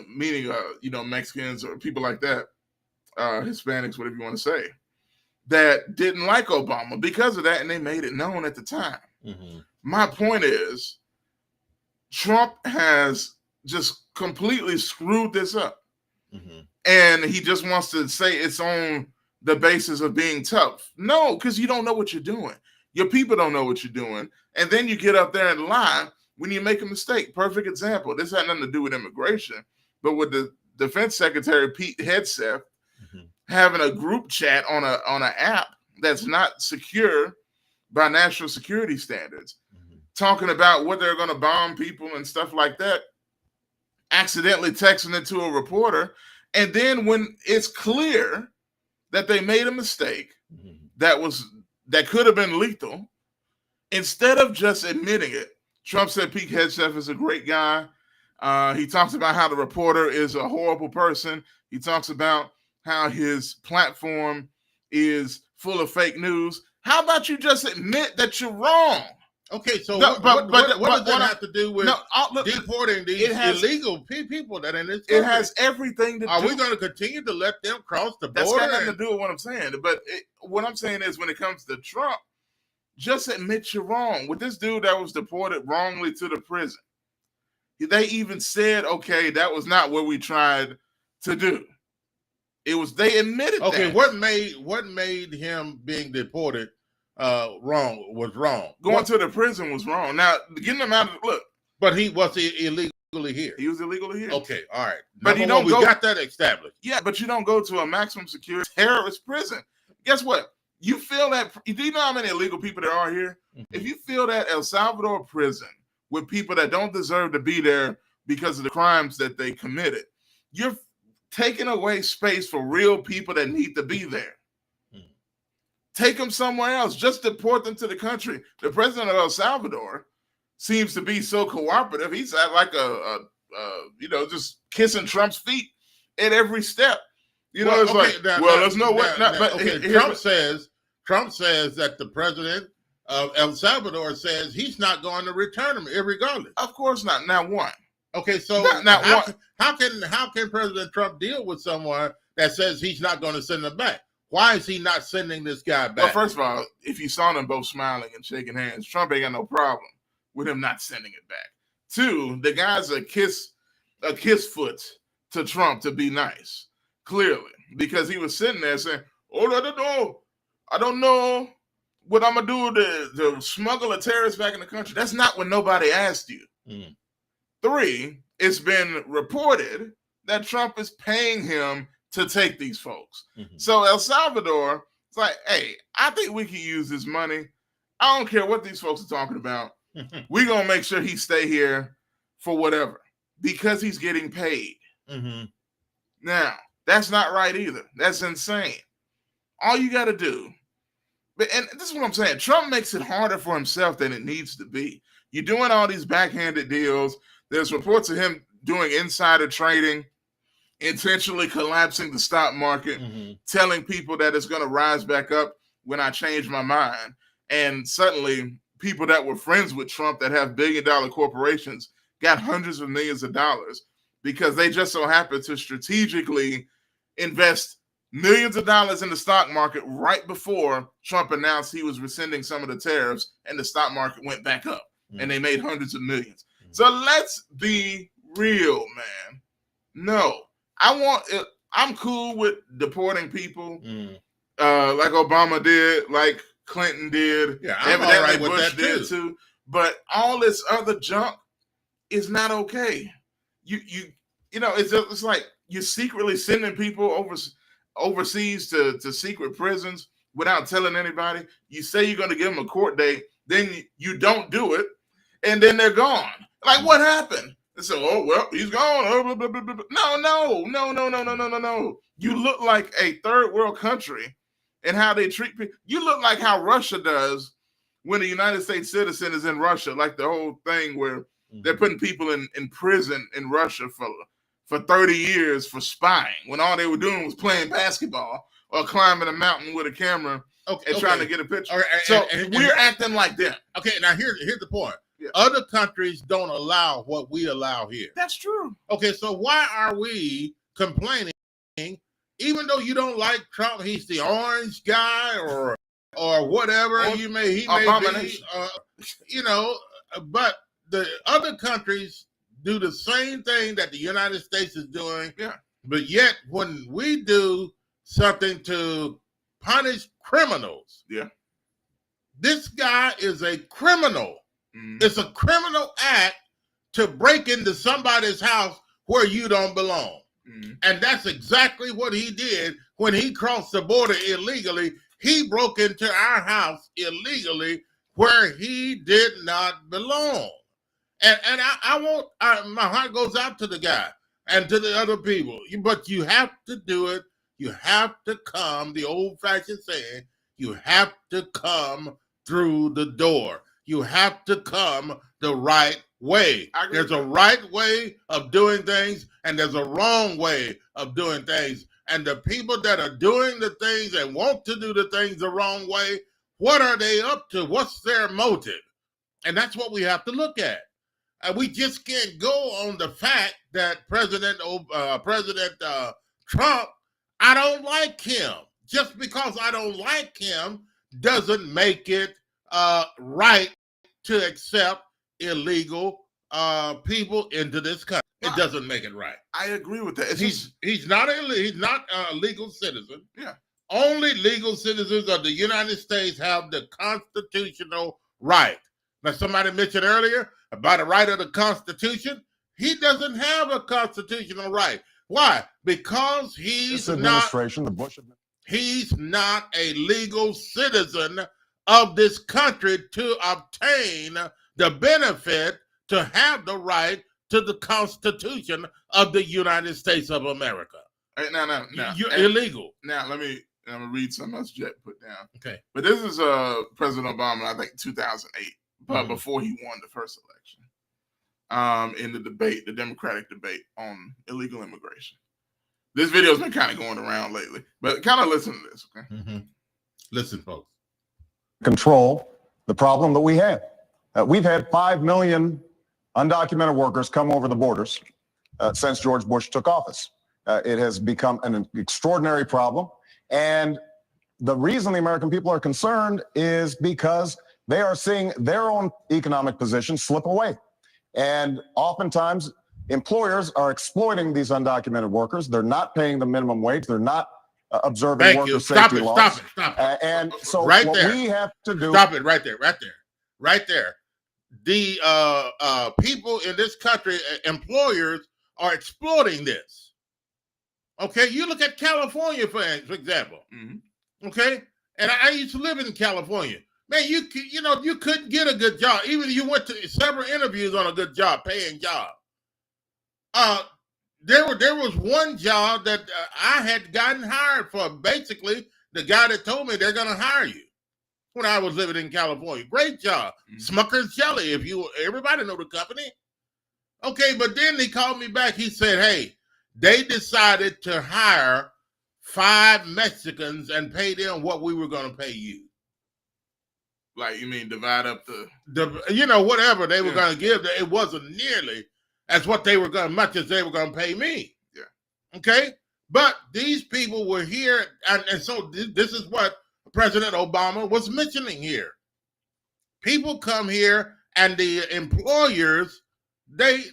meaning Mexicans or people like that, Hispanics, whatever you want to say, that didn't like Obama because of that, and they made it known at the time. Mm-hmm. My point is, Trump has just completely screwed this up. Mm-hmm. And he just wants to say it's on the basis of being tough. No, because you don't know what you're doing. Your people don't know what you're doing. And then you get up there and lie when you make a mistake. Perfect example. This had nothing to do with immigration, but with the Defense Secretary, Pete Hegseth, having a group chat on an app that's not secure by national security standards, talking about what they're going to bomb people and stuff like that, accidentally texting it to a reporter. And then when it's clear that they made a mistake that could have been lethal, instead of just admitting it, Trump said Pete Hegseth is a great guy. He talks about how the reporter is a horrible person. He talks about how his platform is full of fake news. How about you just admit that you're wrong? Okay, so No, what does that have to do with deporting these illegal people that are in this country? It has everything to do. Are we going to continue to let them cross the border? That's got nothing to do with what I'm saying. But what I'm saying is, when it comes to Trump, just admit you're wrong. With this dude that was deported wrongly to the prison, they even said, okay, that was not what we tried to do. It was, they admitted that. Okay, what made him being deported was wrong? Going to the prison was wrong. Now, getting him out of the look. But he was illegally here. He was illegally here. Okay, all right. But you don't we got that established. Yeah, but you don't go to a maximum security terrorist prison. Guess what? You feel that, do you know how many illegal people there are here? Mm-hmm. If you feel that El Salvador prison with people that don't deserve to be there because of the crimes that they committed, you're taking away space for real people that need to be there. Take them somewhere else. Just deport them to the country. The president of El Salvador seems to be so cooperative. He's like just kissing Trump's feet at every step. Let's know what. Trump says that the president of El Salvador says he's not going to return them, irregardless. Of course not. Now, one. Okay, so how can President Trump deal with someone that says he's not going to send them back? Why is he not sending this guy back? Well, first of all, if you saw them both smiling and shaking hands, Trump ain't got no problem with him not sending it back. Two, the guy's a kiss foot to Trump to be nice, clearly, because he was sitting there saying, "Oh, I don't know what I'm gonna do to smuggle a terrorist back in the country." That's not what nobody asked you. Mm. Three, it's been reported that Trump is paying him to take these folks. Mm-hmm. So El Salvador, it's like, hey, I think we can use this money. I don't care what these folks are talking about. We're going to make sure he stay here for whatever, because he's getting paid. Mm-hmm. Now, That's not right either. That's insane. All you got to do, and this is what I'm saying, Trump makes it harder for himself than it needs to be. You're doing all these backhanded deals. There's reports of him doing insider trading, intentionally collapsing the stock market, telling people that it's going to rise back up when I change my mind. And suddenly, people that were friends with Trump that have billion-dollar corporations got hundreds of millions of dollars because they just so happened to strategically invest millions of dollars in the stock market right before Trump announced he was rescinding some of the tariffs, and the stock market went back up, and they made hundreds of millions. So let's be real, man. No, I'm cool with deporting people, like Obama did, like Clinton did. Yeah, I'm all right with Bush that did too. But all this other junk is not okay. You know, it's like you're secretly sending people overseas to secret prisons without telling anybody. You say you're going to give them a court date, then you don't do it, and then they're gone. Like, what happened? They say, oh, well, he's gone. Oh, blah, blah, blah, blah. No. You look like a third world country and how they treat people. You look like how Russia does when a United States citizen is in Russia, like the whole thing where they're putting people in prison in Russia for 30 years for spying when all they were doing was playing basketball or climbing a mountain with a camera and trying to get a picture. Right, we're acting like them. Okay, now here's the point. Yeah. Other countries don't allow what we allow here. That's true. Okay, so why are we complaining, even though you don't like Trump, he's the orange guy or whatever he may be, but the other countries do the same thing that the United States is doing. Yeah. But yet when we do something to punish criminals, this guy is a criminal. It's a criminal act to break into somebody's house where you don't belong. And that's exactly what he did when he crossed the border illegally. He broke into our house illegally where he did not belong. And my heart goes out to the guy and to the other people. But you have to do it. You have to come, the old-fashioned saying, you have to come through the door. You have to come the right way. There's a right way of doing things, and there's a wrong way of doing things. And the people that are doing the things and want to do the things the wrong way, what are they up to? What's their motive? And that's what we have to look at. And we just can't go on the fact that President Trump, I don't like him. Just because I don't like him doesn't make it right to accept illegal people into this country. It doesn't make it right. I agree with that. He's not a legal citizen. Yeah. Only legal citizens of the United States have the constitutional right. Now, somebody mentioned earlier about the right of the Constitution. He doesn't have a constitutional right. Why? Because he's not a legal citizen of this country to obtain the benefit, to have the right to the Constitution of the United States of America. Right, now. You're illegal. Now, I'm going to read something else Jet put down. Okay. But this is President Obama, I think 2008, but before he won the first election, in the debate, the Democratic debate on illegal immigration. This video's been kind of going around lately, but kind of listen to this, okay? Listen, folks. Control the problem that we have. We've had 5 million undocumented workers come over the borders since George Bush took office. It has become an extraordinary problem. And the reason the American people are concerned is because they are seeing their own economic position slip away. And oftentimes, employers are exploiting these undocumented workers. They're not paying the minimum wage. They're not observing worker safety laws. Stop it. And so right what there. we have to do... Stop it right there. The people in this country, employers, are exploiting this. Okay, you look at California, for example. Okay, and I used to live in California. Man, you couldn't get a good job, even if you went to several interviews on a good job, paying job. there was one job that I had gotten hired for. Basically, the guy that told me they're going to hire you when I was living in California. Great job. Smucker's Jelly, everybody know the company. Okay, but then he called me back. He said, hey, they decided to hire 5 Mexicans and pay them what we were going to pay you. Like, you mean divide up the whatever they were going to give. It wasn't nearly as what they were going to, much as they were going to pay me. Yeah. Okay. But these people were here. And so this is what President Obama was mentioning here. People come here and the employers, they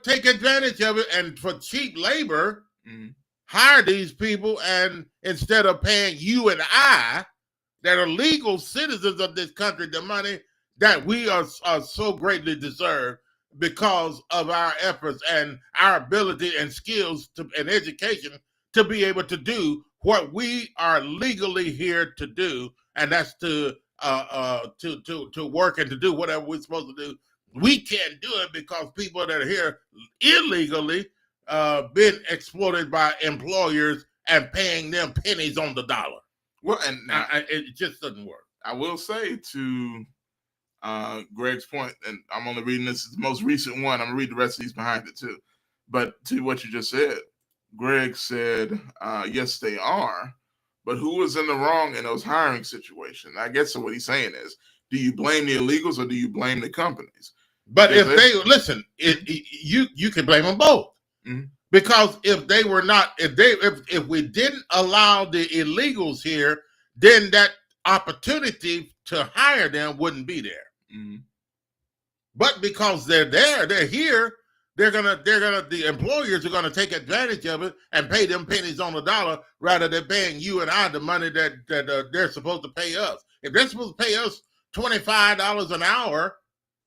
take advantage of it, and for cheap labor, hire these people, and instead of paying you and I that are legal citizens of this country the money that we are so greatly deserve because of our efforts and our ability and skills and education to be able to do what we are legally here to do, and that's to work and to do whatever we're supposed to do. We can't do it because people that are here illegally been exploited by employers and paying them pennies on the dollar. Well, and now, it just doesn't work. I will say to Greg's point, and I'm only reading this the most recent one. I'm gonna read the rest of these behind it too. But to what you just said, Greg said, yes, they are. But who was in the wrong in those hiring situations? I guess what he's saying is, do you blame the illegals or do you blame the companies? But if they listen, you can blame them both. Because if they were not, if we didn't allow the illegals here, then that opportunity to hire them wouldn't be there. But because they're there, they're here, the employers are gonna take advantage of it and pay them pennies on the dollar rather than paying you and I the money that they're supposed to pay us. If they're supposed to pay us $25 an hour,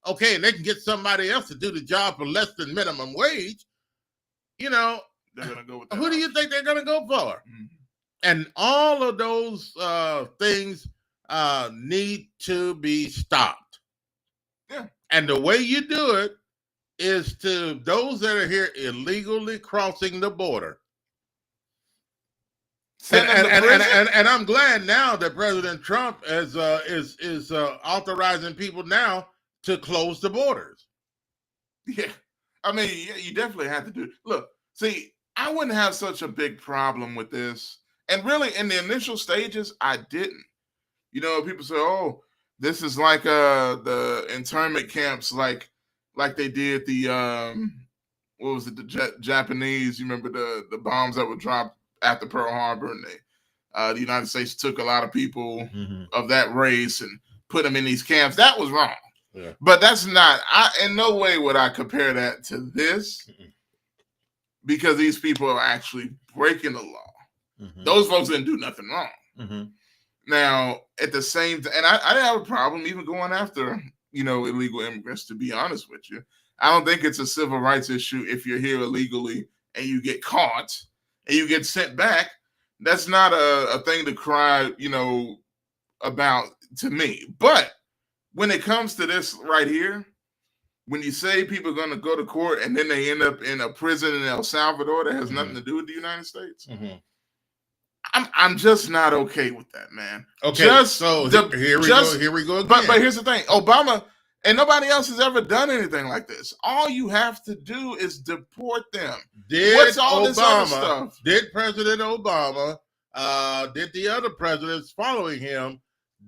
okay, and they can get somebody else to do the job for less than minimum wage, they're gonna go with that. Who do you think they're gonna go for? And all of those things need to be stopped. Yeah. And the way you do it is to those that are here illegally crossing the border. And I'm glad now that President Trump is authorizing people now to close the borders. Yeah. I mean, you definitely have to do it. Look, see, I wouldn't have such a big problem with this. And really, in the initial stages, I didn't. People say, oh, this is like the internment camps, like they did the, what was it, the Japanese, you remember the bombs that were dropped after Pearl Harbor, and the United States took a lot of people of that race and put them in these camps. That was wrong. Yeah. But that's not, in no way would I compare that to this, because these people are actually breaking the law. Those folks didn't do nothing wrong. Now, at the same time, and I didn't have a problem even going after, illegal immigrants, to be honest with you. I don't think it's a civil rights issue if you're here illegally and you get caught and you get sent back. That's not a thing to cry, about to me. But when it comes to this right here, when you say people are going to go to court and then they end up in a prison in El Salvador that has nothing to do with the United States, I'm just not okay with that, man. Okay, here we go again. But here's the thing, Obama and nobody else has ever done anything like this. All you have to do is deport them. What's all this other stuff? Did President Obama, did the other presidents following him,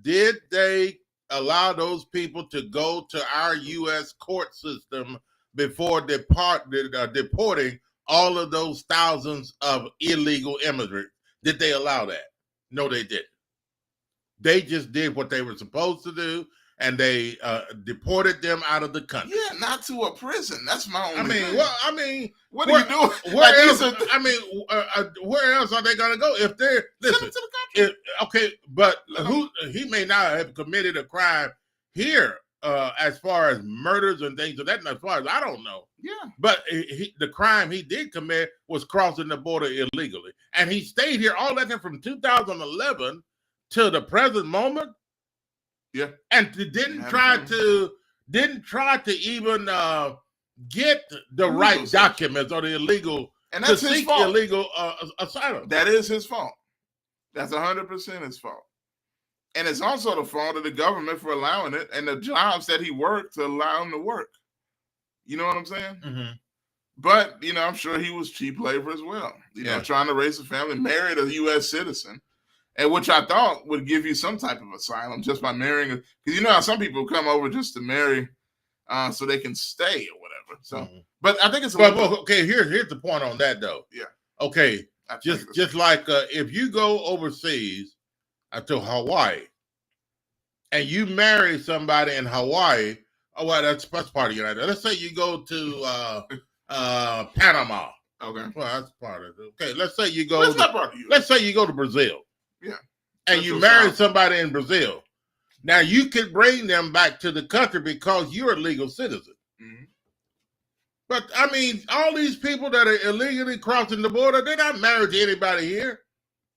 did they allow those people to go to our U.S. court system before deporting all of those thousands of illegal immigrants? Did they allow that? No, they didn't. They just did what they were supposed to do, and they deported them out of the country. Yeah, not to a prison. That's my only thing. What are you doing? Where else? Where else are they going to go if they're listen? To the country. Okay, but he may not have committed a crime here as far as murders and things of that. And as far as I don't know. Yeah. But the crime he did commit was crossing the border illegally, and he stayed here all that time from 2011 to the present moment. Yeah, and didn't try to even get the right documents or the illegal And to that's his seek fault. illegal asylum. That is his fault. That's 100% his fault. And it's also the fault of the government for allowing it and the jobs that he worked to allow him to work. You know what I'm saying? Mm-hmm. But, I'm sure he was cheap labor as well. You know, trying to raise a family, married a U.S. citizen, and which I thought would give you some type of asylum just by marrying. Because you know how some people come over just to marry so they can stay or whatever. So, but I think it's okay. Here's the point on that though. Yeah. Okay. Just like if you go overseas to Hawaii and you marry somebody in Hawaii, oh well, that's part of the United. Let's say you go to Panama. Okay. Well, that's part of it. Okay. Let's say you go. That's not part of you. Let's say you go to Brazil. Yeah. And you marry somebody in Brazil. Now you can bring them back to the country because you're a legal citizen. Mm-hmm. But I mean, all these people that are illegally crossing the border, they're not married to anybody here.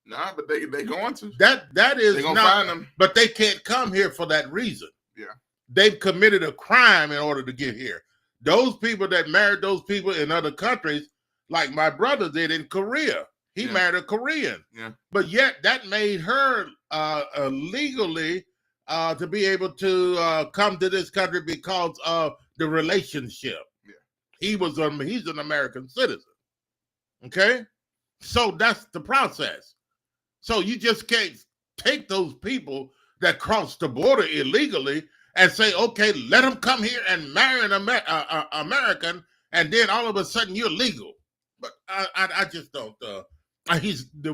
Nah, but they going to. That is they're gonna not, find them. But they can't come here for that reason. Yeah. They've committed a crime in order to get here. Those people that married those people in other countries, like my brother did in Korea. He married a Korean. Yeah. But yet that made her legally to be able to come to this country because of the relationship. Yeah. He's an American citizen. Okay? So that's the process. So you just can't take those people that cross the border illegally and say, okay, let them come here and marry an American, and then all of a sudden you're legal. But I just don't.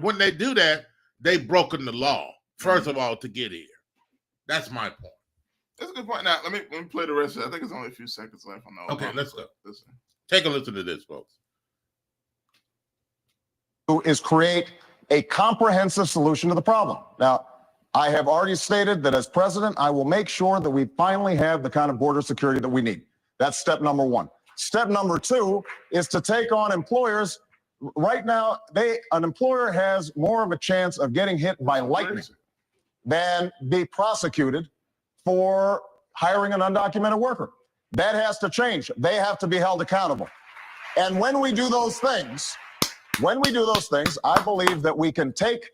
When they do that, they've broken the law, first of all, to get here. That's my point. That's a good point. Now, let me play the rest of it. I think it's only a few seconds left on the Okay, let's go. Listen. Take a listen to this, folks. Is create a comprehensive solution to the problem. Now, I have already stated that as president, I will make sure that we finally have the kind of border security that we need. That's step number one. Step number two is to take on employers. Right now, an employer has more of a chance of getting hit by lightning than be prosecuted for hiring an undocumented worker. That has to change. They have to be held accountable. And when we do those things, I believe that we can take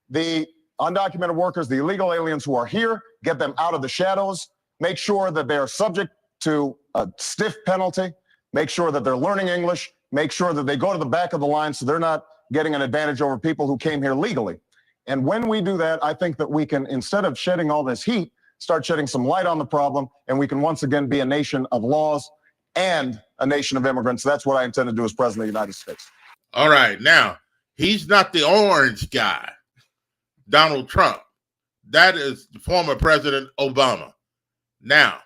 the undocumented workers, the illegal aliens who are here, get them out of the shadows, make sure that they are subject to a stiff penalty, make sure that they're learning English, make sure that they go to the back of the line so they're not getting an advantage over people who came here legally. And when we do that, I think that we can, instead of shedding all this heat, start shedding some light on the problem, and we can once again be a nation of laws and a nation of immigrants. That's what I intend to do as president of the United States. All right. Now, he's not the orange guy, Donald Trump. That is former President Obama. Now,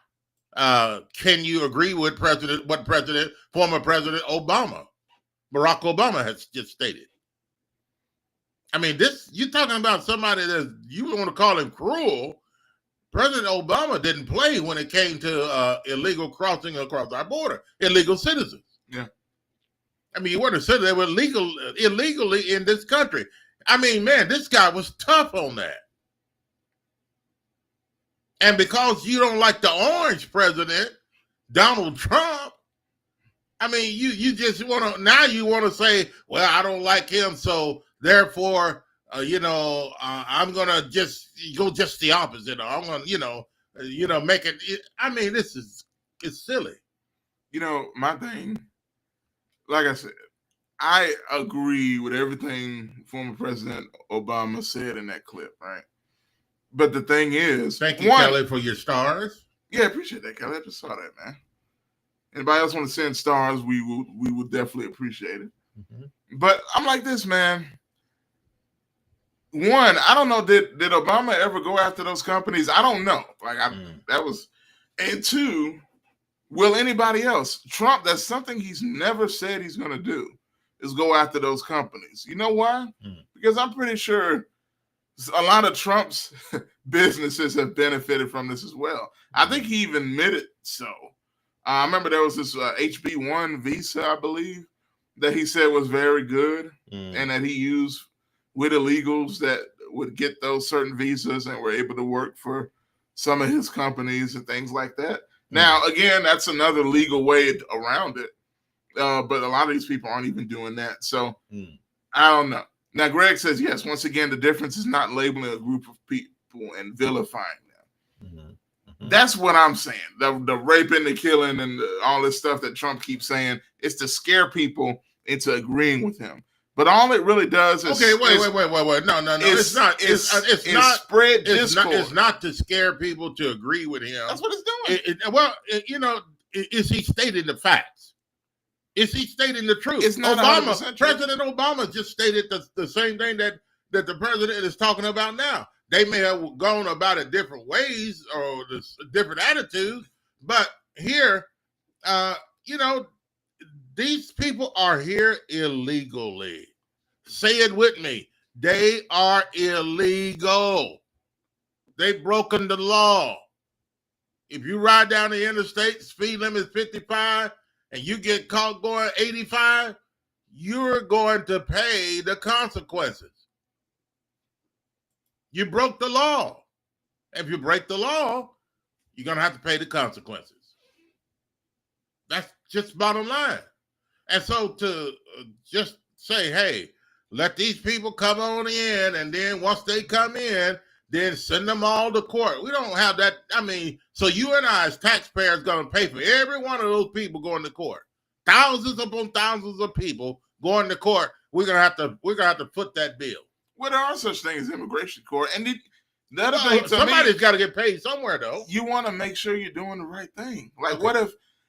can you agree with former President Obama, Barack Obama, has just stated? I mean, you're talking about somebody that you want to call him cruel. President Obama didn't play when it came to illegal crossing across our border, illegal citizens. Yeah. I mean, you weren't a citizen, they were illegally in this country. I mean, man, this guy was tough on that. And because you don't like the orange president, Donald Trump, I mean, you just want to, now you want to say, well, I don't like him, so therefore, I'm going to just go just the opposite. I'm going to, make it, I mean, it's silly. My thing, like I said, I agree with everything former President Obama said in that clip, right? But the thing is, thank you, Kelly, for your stars. Yeah, appreciate that, Kelly. I just saw that, man. Anybody else want to send stars, we will definitely appreciate it. Mm-hmm. But I'm like this, man. One, I don't know, did Obama ever go after those companies? I don't know. And two, will anybody else? Trump, that's something he's never said he's going to do, is go after those companies. You know why? Because I'm pretty sure a lot of Trump's businesses have benefited from this as well. I think he even admitted so. I remember there was this HB1 visa, I believe, that he said was very good and that he used with illegals that would get those certain visas and were able to work for some of his companies and things like that. Now, again, that's another legal way around it. but a lot of these people aren't even doing that. So I don't know. Now, Greg says, yes, once again, the difference is not labeling a group of people and vilifying them. That's what I'm saying. The raping, the killing, and all this stuff that Trump keeps saying, it's to scare people into agreeing with him. But all it really does is wait. No. It's not. It's not spread discord. It's not to scare people to agree with him. That's what it's doing. Is he stating the facts? Is he stating the truth? It's not President Obama just stated the same thing that the president is talking about now. They may have gone about it different ways or different attitudes, but here, these people are here illegally. Say it with me. They are illegal. They've broken the law. If you ride down the interstate, speed limit is 55, and you get caught going 85, you're going to pay the consequences. You broke the law. If you break the law, you're going to have to pay the consequences. That's just bottom line. And so to just say, hey, let these people come on in, and then once they come in, then send them all to court. We don't have that. I mean, so you and I as taxpayers going to pay for every one of those people going to court. Thousands upon thousands of people going to court. We're gonna have to foot that bill. Well, there are such things as immigration court, and the other thing, somebody's got to get paid somewhere, though. You want to make sure you're doing the right thing. Like, okay.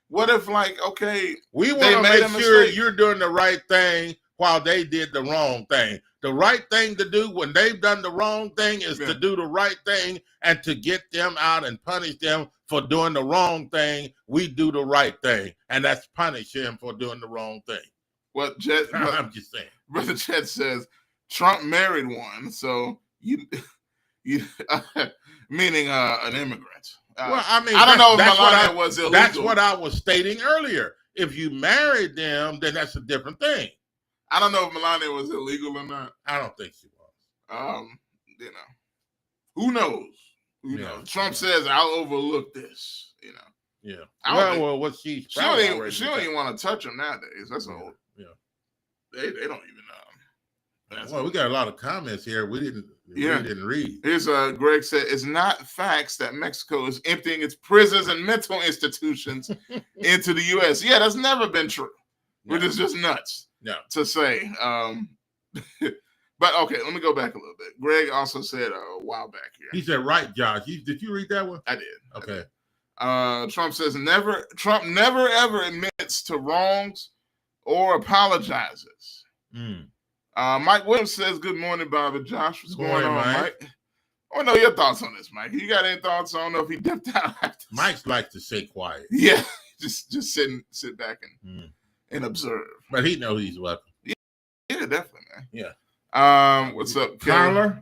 What if, like, okay, we want to make sure you're doing the right thing while they did the wrong thing. The right thing to do when they've done the wrong thing is to do the right thing and to get them out and punish them for doing the wrong thing. We do the right thing, and that's punish him for doing the wrong thing. Well, I'm just saying. Brother Chet says Trump married one, so you meaning an immigrant. Well, I mean, I don't know if Melania was illegal. That's what I was stating earlier. If you married them, then that's a different thing. I don't know if Melania was illegal or not. I don't think she was. Who knows? Who knows? Trump says, "I'll overlook this." Yeah. Well, what she don't even want to touch him nowadays. That's old. Yeah. They don't even. We got a lot of comments here. We didn't read. Here's Greg said, it's not facts that Mexico is emptying its prisons and mental institutions into the U.S. Yeah, that's never been true. Which is just nuts to say. But okay, let me go back a little bit. Greg also said a while back here. He said, right, Josh. Did you read that one? I did. Okay. Trump says Trump never ever admits to wrongs or apologizes. Mike Williams says, good morning, Bob and Josh. What's going on, Mike? I want to know your thoughts on this, Mike. You got any thoughts? I don't know if he dipped out after Mike likes to stay quiet. Yeah, just sit back and observe. But he knows he's welcome. Yeah, definitely, man. Yeah. What's up, Carla?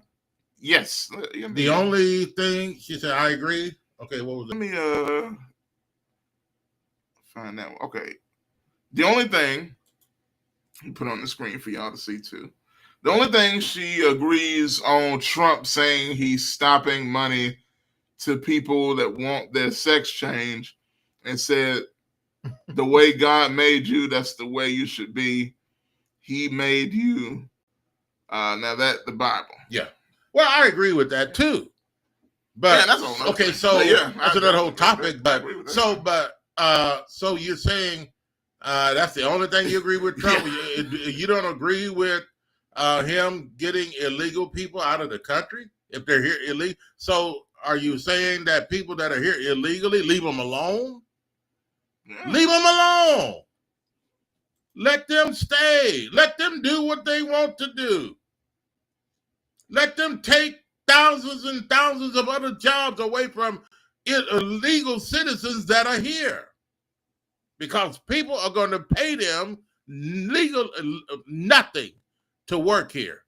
Yes. The only thing, she said, I agree. Okay, what was it? Let me find that one. Okay. The only thing, put on the screen for y'all to see too. The only thing she agrees on Trump saying he's stopping money to people that want their sex change and said, the way God made you, that's the way you should be. He made you. Now that the Bible. Yeah. Well, I agree with that too. But that's all okay, so that's another whole topic. So you're saying that's the only thing you agree with Trump? You don't agree with him getting illegal people out of the country if they're here illegally? So are you saying that people that are here illegally, leave them alone? Yeah. Leave them alone. Let them stay. Let them do what they want to do. Let them take thousands and thousands of other jobs away from illegal citizens that are here. Because people are going to pay them nothing to work here.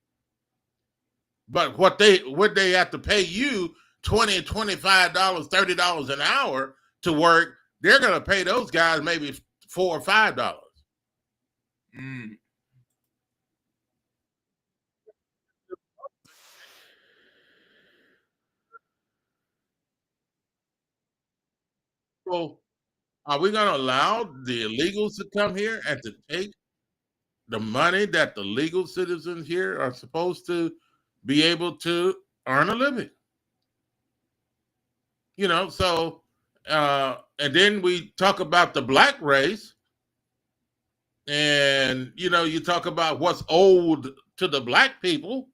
But what they have to pay you $20, $25, $30 an hour to work, they're going to pay those guys maybe $4 or $5. Are we going to allow the illegals to come here and to take the money that the legal citizens here are supposed to be able to earn a living? You know, so, and then we talk about the black race, and, you know, you talk about what's owed to the black people,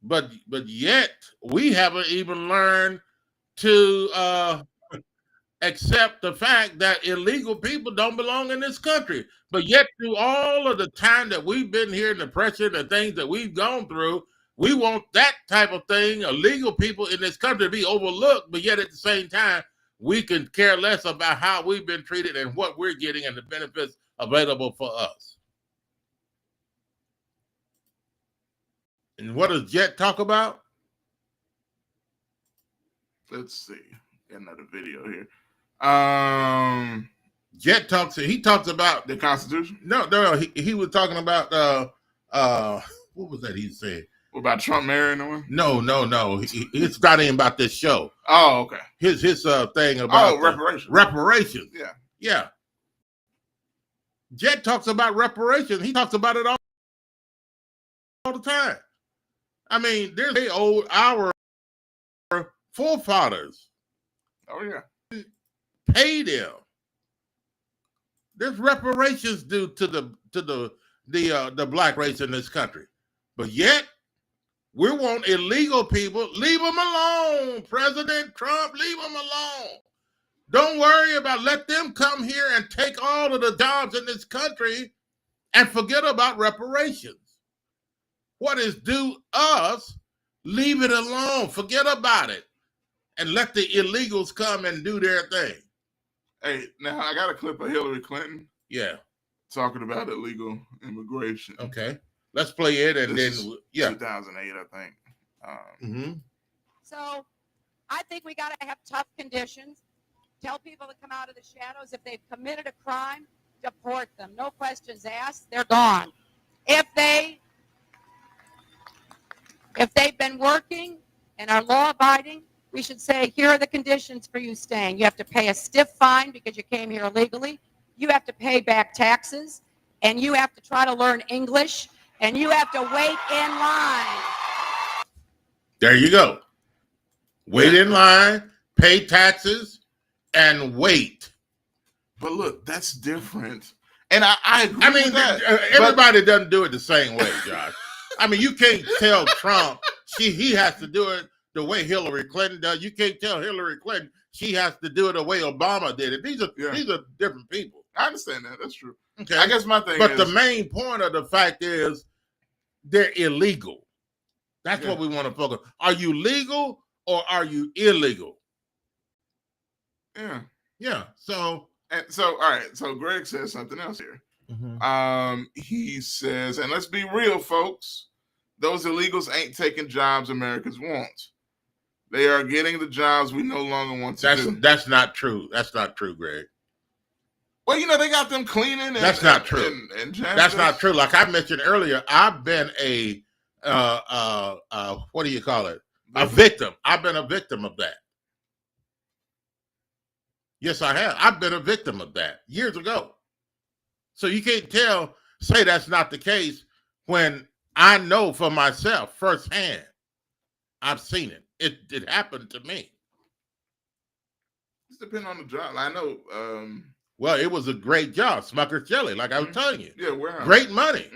but yet we haven't even learned to accept the fact that illegal people don't belong in this country. But yet, through all of the time that we've been here, and the pressure, the things that we've gone through, we want that type of thing, illegal people in this country, to be overlooked. But yet, at the same time, we can care less about how we've been treated and what we're getting and the benefits available for us. And what does Jet talk about? Let's see. Got another video here. Jet talks. He talks about the Constitution. No. He was talking about what was that he said? What about Trump marrying the one? No. It's not even about this show. Oh, okay. His thing about reparations. Yeah. Jet talks about reparations. He talks about it all the time. I mean, they owe our forefathers. Oh yeah. Pay them. There's reparations due to the black race in this country, but yet we want illegal people. Leave them alone, President Trump. Leave them alone. Don't worry about. Let them come here and take all of the jobs in this country, and forget about reparations. What is due us? Leave it alone. Forget about it, and let the illegals come and do their thing. Hey, now I got a clip of Hillary Clinton. Yeah. Talking about illegal immigration. Okay. Let's play it, and then 2008, I think. So I think we got to have tough conditions. Tell people to come out of the shadows. If they've committed a crime, deport them. No questions asked. They're gone. If they've been working and are law-abiding, we should say, here are the conditions for you staying. You have to pay a stiff fine because you came here illegally. You have to pay back taxes, and you have to try to learn English, and you have to wait in line. There you go. Wait in line, pay taxes, and wait. But look, that's different. And I agree with that. Everybody doesn't do it the same way, Josh. I mean, you can't tell Trump he has to do it the way Hillary Clinton does. You can't tell Hillary Clinton she has to do it the way Obama did it. These are different people. I understand that. That's true. Okay. I guess my thing but the main point of the fact is they're illegal. That's what we want to focus. Are you legal or are you illegal? Yeah. So all right. So Greg says something else here. He says, and let's be real, folks. Those illegals ain't taking jobs Americans want. They are getting the jobs we no longer want to do. That's not true. That's not true, Greg. Well, you know, they got them cleaning. That's not true. That's not true. Like I mentioned earlier, I've been a what do you call it? A victim. I've been a victim of that. Yes, I have. I've been a victim of that years ago. So you can't say that's not the case when I know for myself firsthand. I've seen it. It happened to me. It's depending on the job. I know. Well, it was a great job, Smucker's Jelly, like I was telling you. Yeah, warehouse. Great money.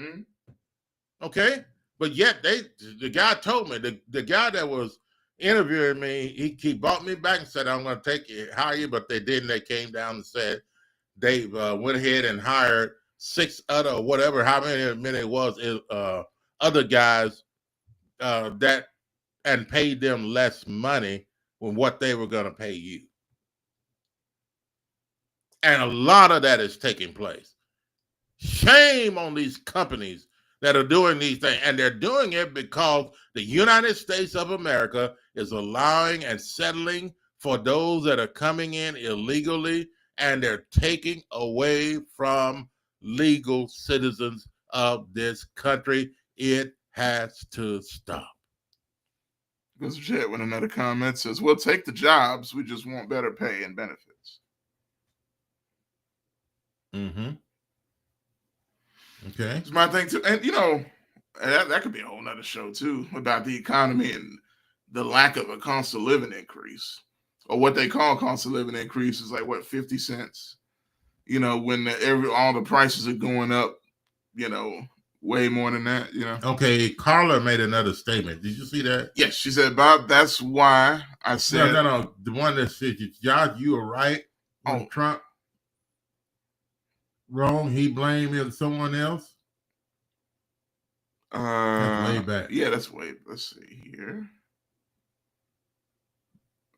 Okay, but yet the guy told me, the guy that was interviewing me, he brought me back and said, I'm going to hire you, but they didn't. They came down and said they went ahead and hired 6 other, or whatever, how many it was, other guys that, and paid them less money than what they were going to pay you. And a lot of that is taking place. Shame on these companies that are doing these things. And they're doing it because the United States of America is allowing and settling for those that are coming in illegally, and they're taking away from legal citizens of this country. It has to stop. Goes chat with another comment says, we'll take the jobs. We just want better pay and benefits. Mm-hmm. Okay. It's my thing too. And that could be a whole nother show too, about the economy and the lack of a cost of living increase, or what they call cost of living increase is like what, 50 cents. When all the prices are going up, way more than that. Okay, Carla made another statement. Did you see that? Yes, she said, Bob, that's why I said No. The one that said, Josh, you were right. When Trump wrong, he blamed someone else. That's way back. Yeah, let's see here.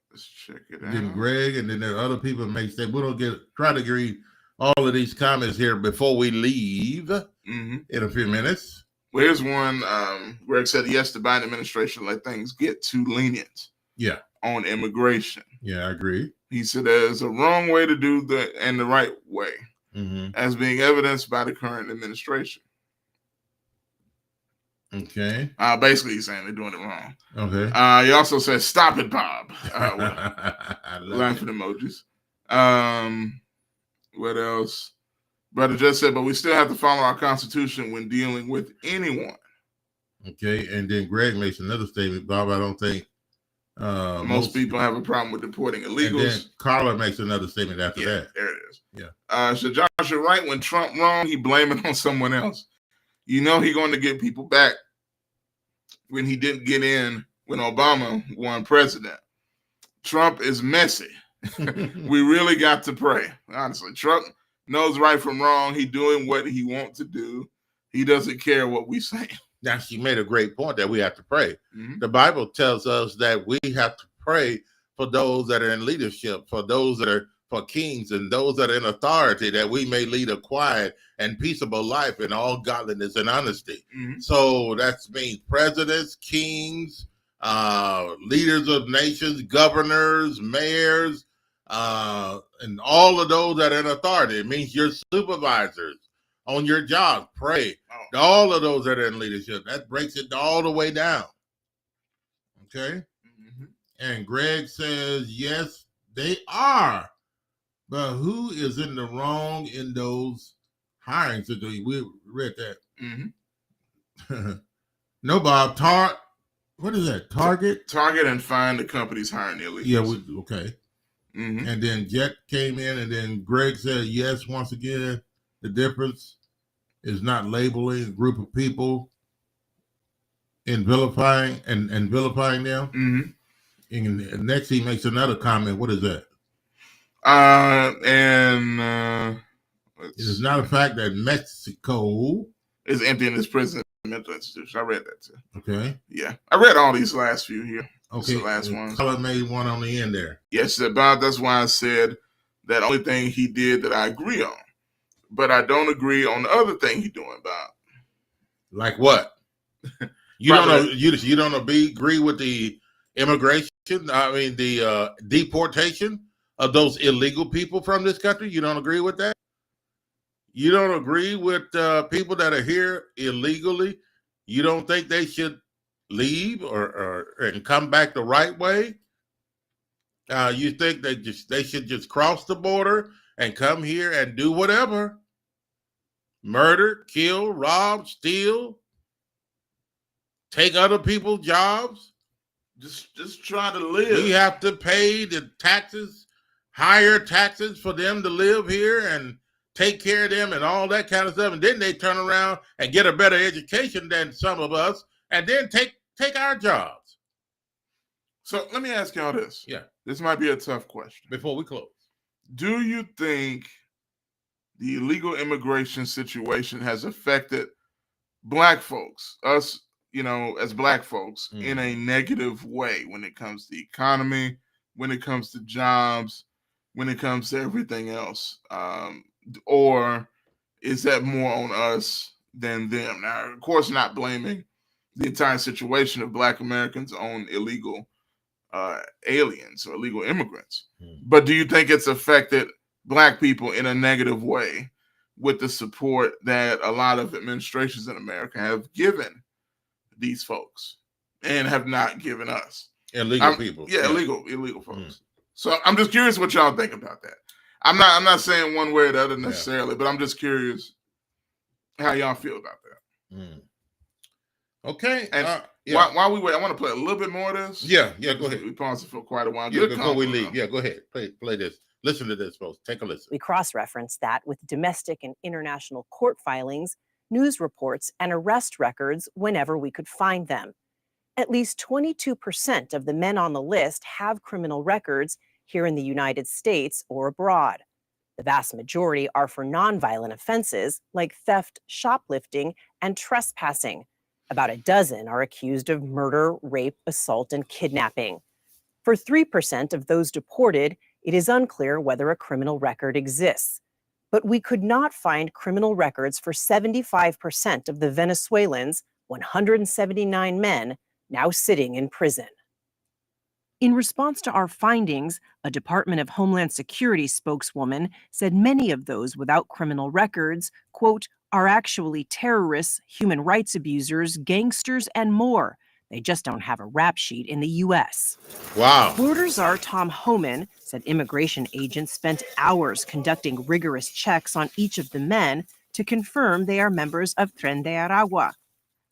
Let's check it out. Then Greg, and then there are other people may say, we don't try to agree all of these comments here before we leave in a few minutes. Well, here's one. Greg said, yes, the Biden administration let things get too lenient. Yeah. On immigration. Yeah, I agree. He said there's a wrong way to do and the right way, as being evidenced by the current administration. Okay. Basically, he's saying they're doing it wrong. Okay. He also says, stop it, Bob. Laughing emojis. What else? Brother just said, but we still have to follow our Constitution when dealing with anyone. Okay. And then Greg makes another statement, Bob, I don't think most people have a problem with deporting illegals. And then Carla makes another statement after that. There it is. Yeah. So Josh, you're right. When Trump wrong, he blame it on someone else. He's going to get people back when he didn't get in when Obama won president. Trump is messy. We really got to pray. Honestly, Trump knows right from wrong. He's doing what he wants to do. He doesn't care what we say. Now, she made a great point that we have to pray. The Bible tells us that we have to pray for those that are in leadership, for those that are for kings and those that are in authority, that we may lead a quiet and peaceable life in all godliness and honesty. So that means presidents, kings, leaders of nations, governors, mayors, and all of those that are in authority. It means your supervisors on your job. Pray. All of those that are in leadership. That breaks it all the way down. Okay? And Greg says, yes, they are. But who is in the wrong in those hirings? We read that. No, Bob. What is that? Target and find the companies hiring illegals. Yeah, okay. And then Jet came in, and then Greg said, yes, once again, the difference is not labeling a group of people and vilifying them. And next he makes another comment. What is that? It is not a fact that Mexico is emptying its prison mental institution. I read that too. Okay. Yeah. I read all these last few here. Okay. The last one. Color made one on the end there. Yes, Bob, that's why I said that only thing he did that I agree on. But I don't agree on the other thing he's doing, Bob. Like what? You don't know. You don't agree with the immigration. I mean, the deportation of those illegal people from this country. You don't agree with that. You don't agree with people that are here illegally. You don't think they should leave or and come back the right way. You think they should just cross the border and come here and do whatever. Murder, kill, rob, steal, take other people's jobs. Just try to live. We have to pay the taxes, higher taxes for them to live here and take care of them and all that kind of stuff. And then they turn around and get a better education than some of us and then take our jobs. So let me ask y'all this. Yeah. This might be a tough question. Before we close. Do you think the illegal immigration situation has affected Black folks, us, as Black folks, in a negative way when it comes to the economy, when it comes to jobs, when it comes to everything else? Or is that more on us than them? Now, of course, not blaming the entire situation of Black Americans on illegal aliens or illegal immigrants. But do you think it's affected Black people in a negative way with the support that a lot of administrations in America have given these folks and have not given us? Illegal people. Yeah, illegal folks. So I'm just curious what y'all think about that. I'm not saying one way or the other necessarily, but I'm just curious how y'all feel about that. Mm. Okay. And yeah. while we wait, I want to play a little bit more of this. Yeah, go ahead. We paused it for quite a while. Yeah, before we leave. Yeah, go ahead. Play this. Listen to this, folks. Take a listen. We cross-reference that with domestic and international court filings, news reports, and arrest records whenever we could find them. At least 22% of the men on the list have criminal records here in the United States or abroad. The vast majority are for nonviolent offenses like theft, shoplifting, and trespassing. About a dozen are accused of murder, rape, assault, and kidnapping. For 3% of those deported, it is unclear whether a criminal record exists. But we could not find criminal records for 75% of the Venezuelans, 179 men, now sitting in prison. In response to our findings, a Department of Homeland Security spokeswoman said many of those without criminal records, quote, are actually terrorists, human rights abusers, gangsters, and more. They just don't have a rap sheet in the U.S. Wow. Borders Czar Tom Homan said immigration agents spent hours conducting rigorous checks on each of the men to confirm they are members of Tren de Aragua,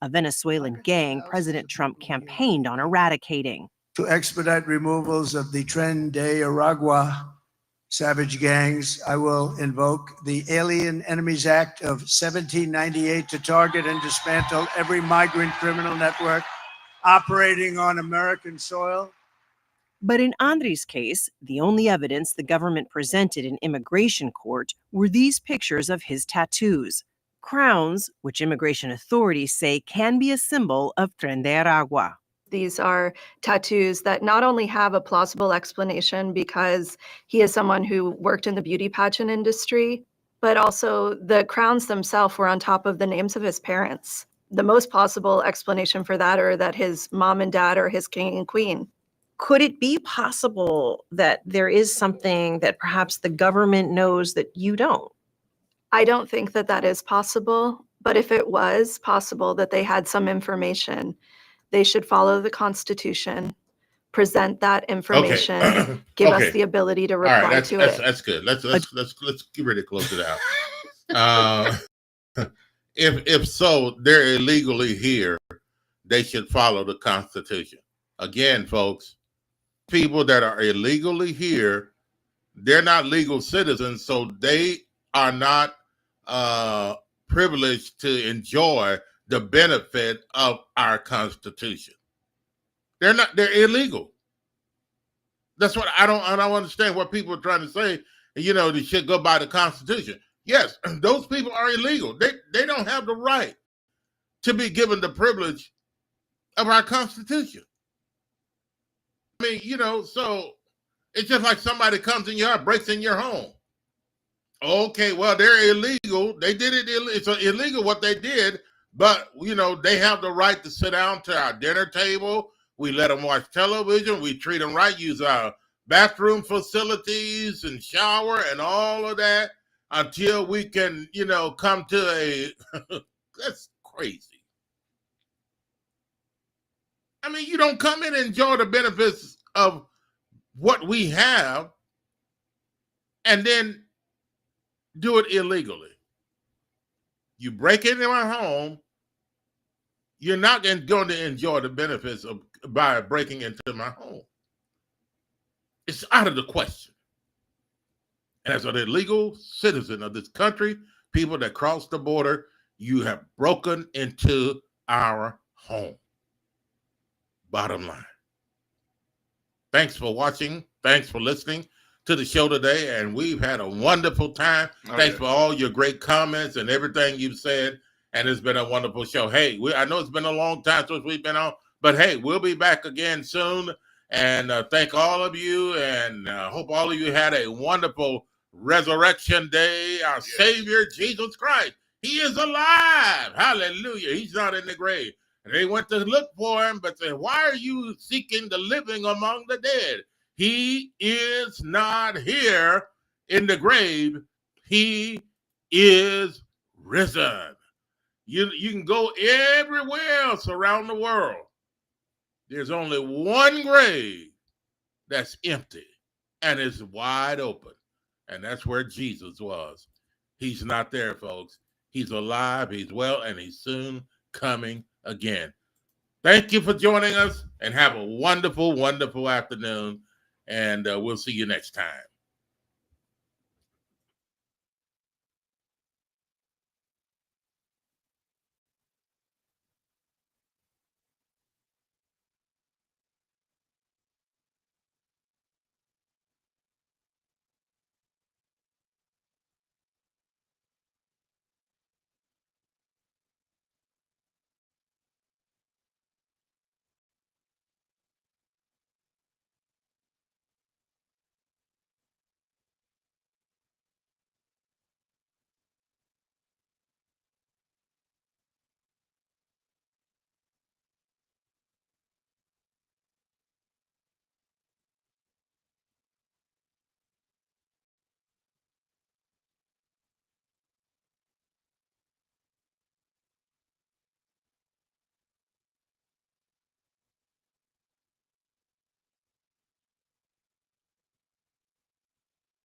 a Venezuelan gang President Trump campaigned on eradicating. To expedite removals of the Tren de Aragua savage gangs, I will invoke the Alien Enemies Act of 1798 to target and dismantle every migrant criminal network operating on American soil. But in Andri's case, the only evidence the government presented in immigration court were these pictures of his tattoos, crowns, which immigration authorities say can be a symbol of Tren de Aragua. These are tattoos that not only have a plausible explanation because he is someone who worked in the beauty pageant industry, but also the crowns themselves were on top of the names of his parents. The most plausible explanation for that are that his mom and dad are his king and queen. Could it be possible that there is something that perhaps the government knows that you don't? I don't think that that is possible, but if it was possible that they had some information, they should follow the Constitution, present that information, give us the ability to reply to it. That's good. Let's get ready to close it out. If so, they're illegally here. They should follow the Constitution. Again, folks, people that are illegally here, they're not legal citizens, so they are not privileged to enjoy the benefit of our Constitution. They're illegal. That's what I don't understand what people are trying to say. You know, they should go by the Constitution. Yes, those people are illegal. They don't have the right to be given the privilege of our Constitution. I mean, you know, so it's just like somebody comes in your house, breaks in your home. Okay, well, they're illegal. They did it. It's illegal what they did, but, you know, they have the right to sit down to our dinner table. We let them watch television. We treat them right, use our bathroom facilities and shower and all of that until we can, you know, come to a, that's crazy. I mean, you don't come in and enjoy the benefits of what we have and then do it illegally. You break into my home, you're not going to enjoy the benefits of by breaking into my home. It's out of the question. And as an illegal citizen of this country, people that cross the border, you have broken into our home. Bottom line. Thanks for watching. Thanks for listening to the show today. And we've had a wonderful time. Thanks for all your great comments and everything you've said. And it's been a wonderful show. Hey, I know it's been a long time since we've been on, but hey, we'll be back again soon. And thank all of you. And hope all of you had a wonderful Resurrection Day. Our Savior, Jesus Christ, he is alive. Hallelujah. He's not in the grave. And they went to look for him, but said, why are you seeking the living among the dead? He is not here in the grave. He is risen. You can go everywhere else around the world. There's only one grave that's empty and it's wide open. And that's where Jesus was. He's not there, folks. He's alive, he's well, and he's soon coming again. Thank you for joining us, and have a wonderful, wonderful afternoon. And we'll see you next time.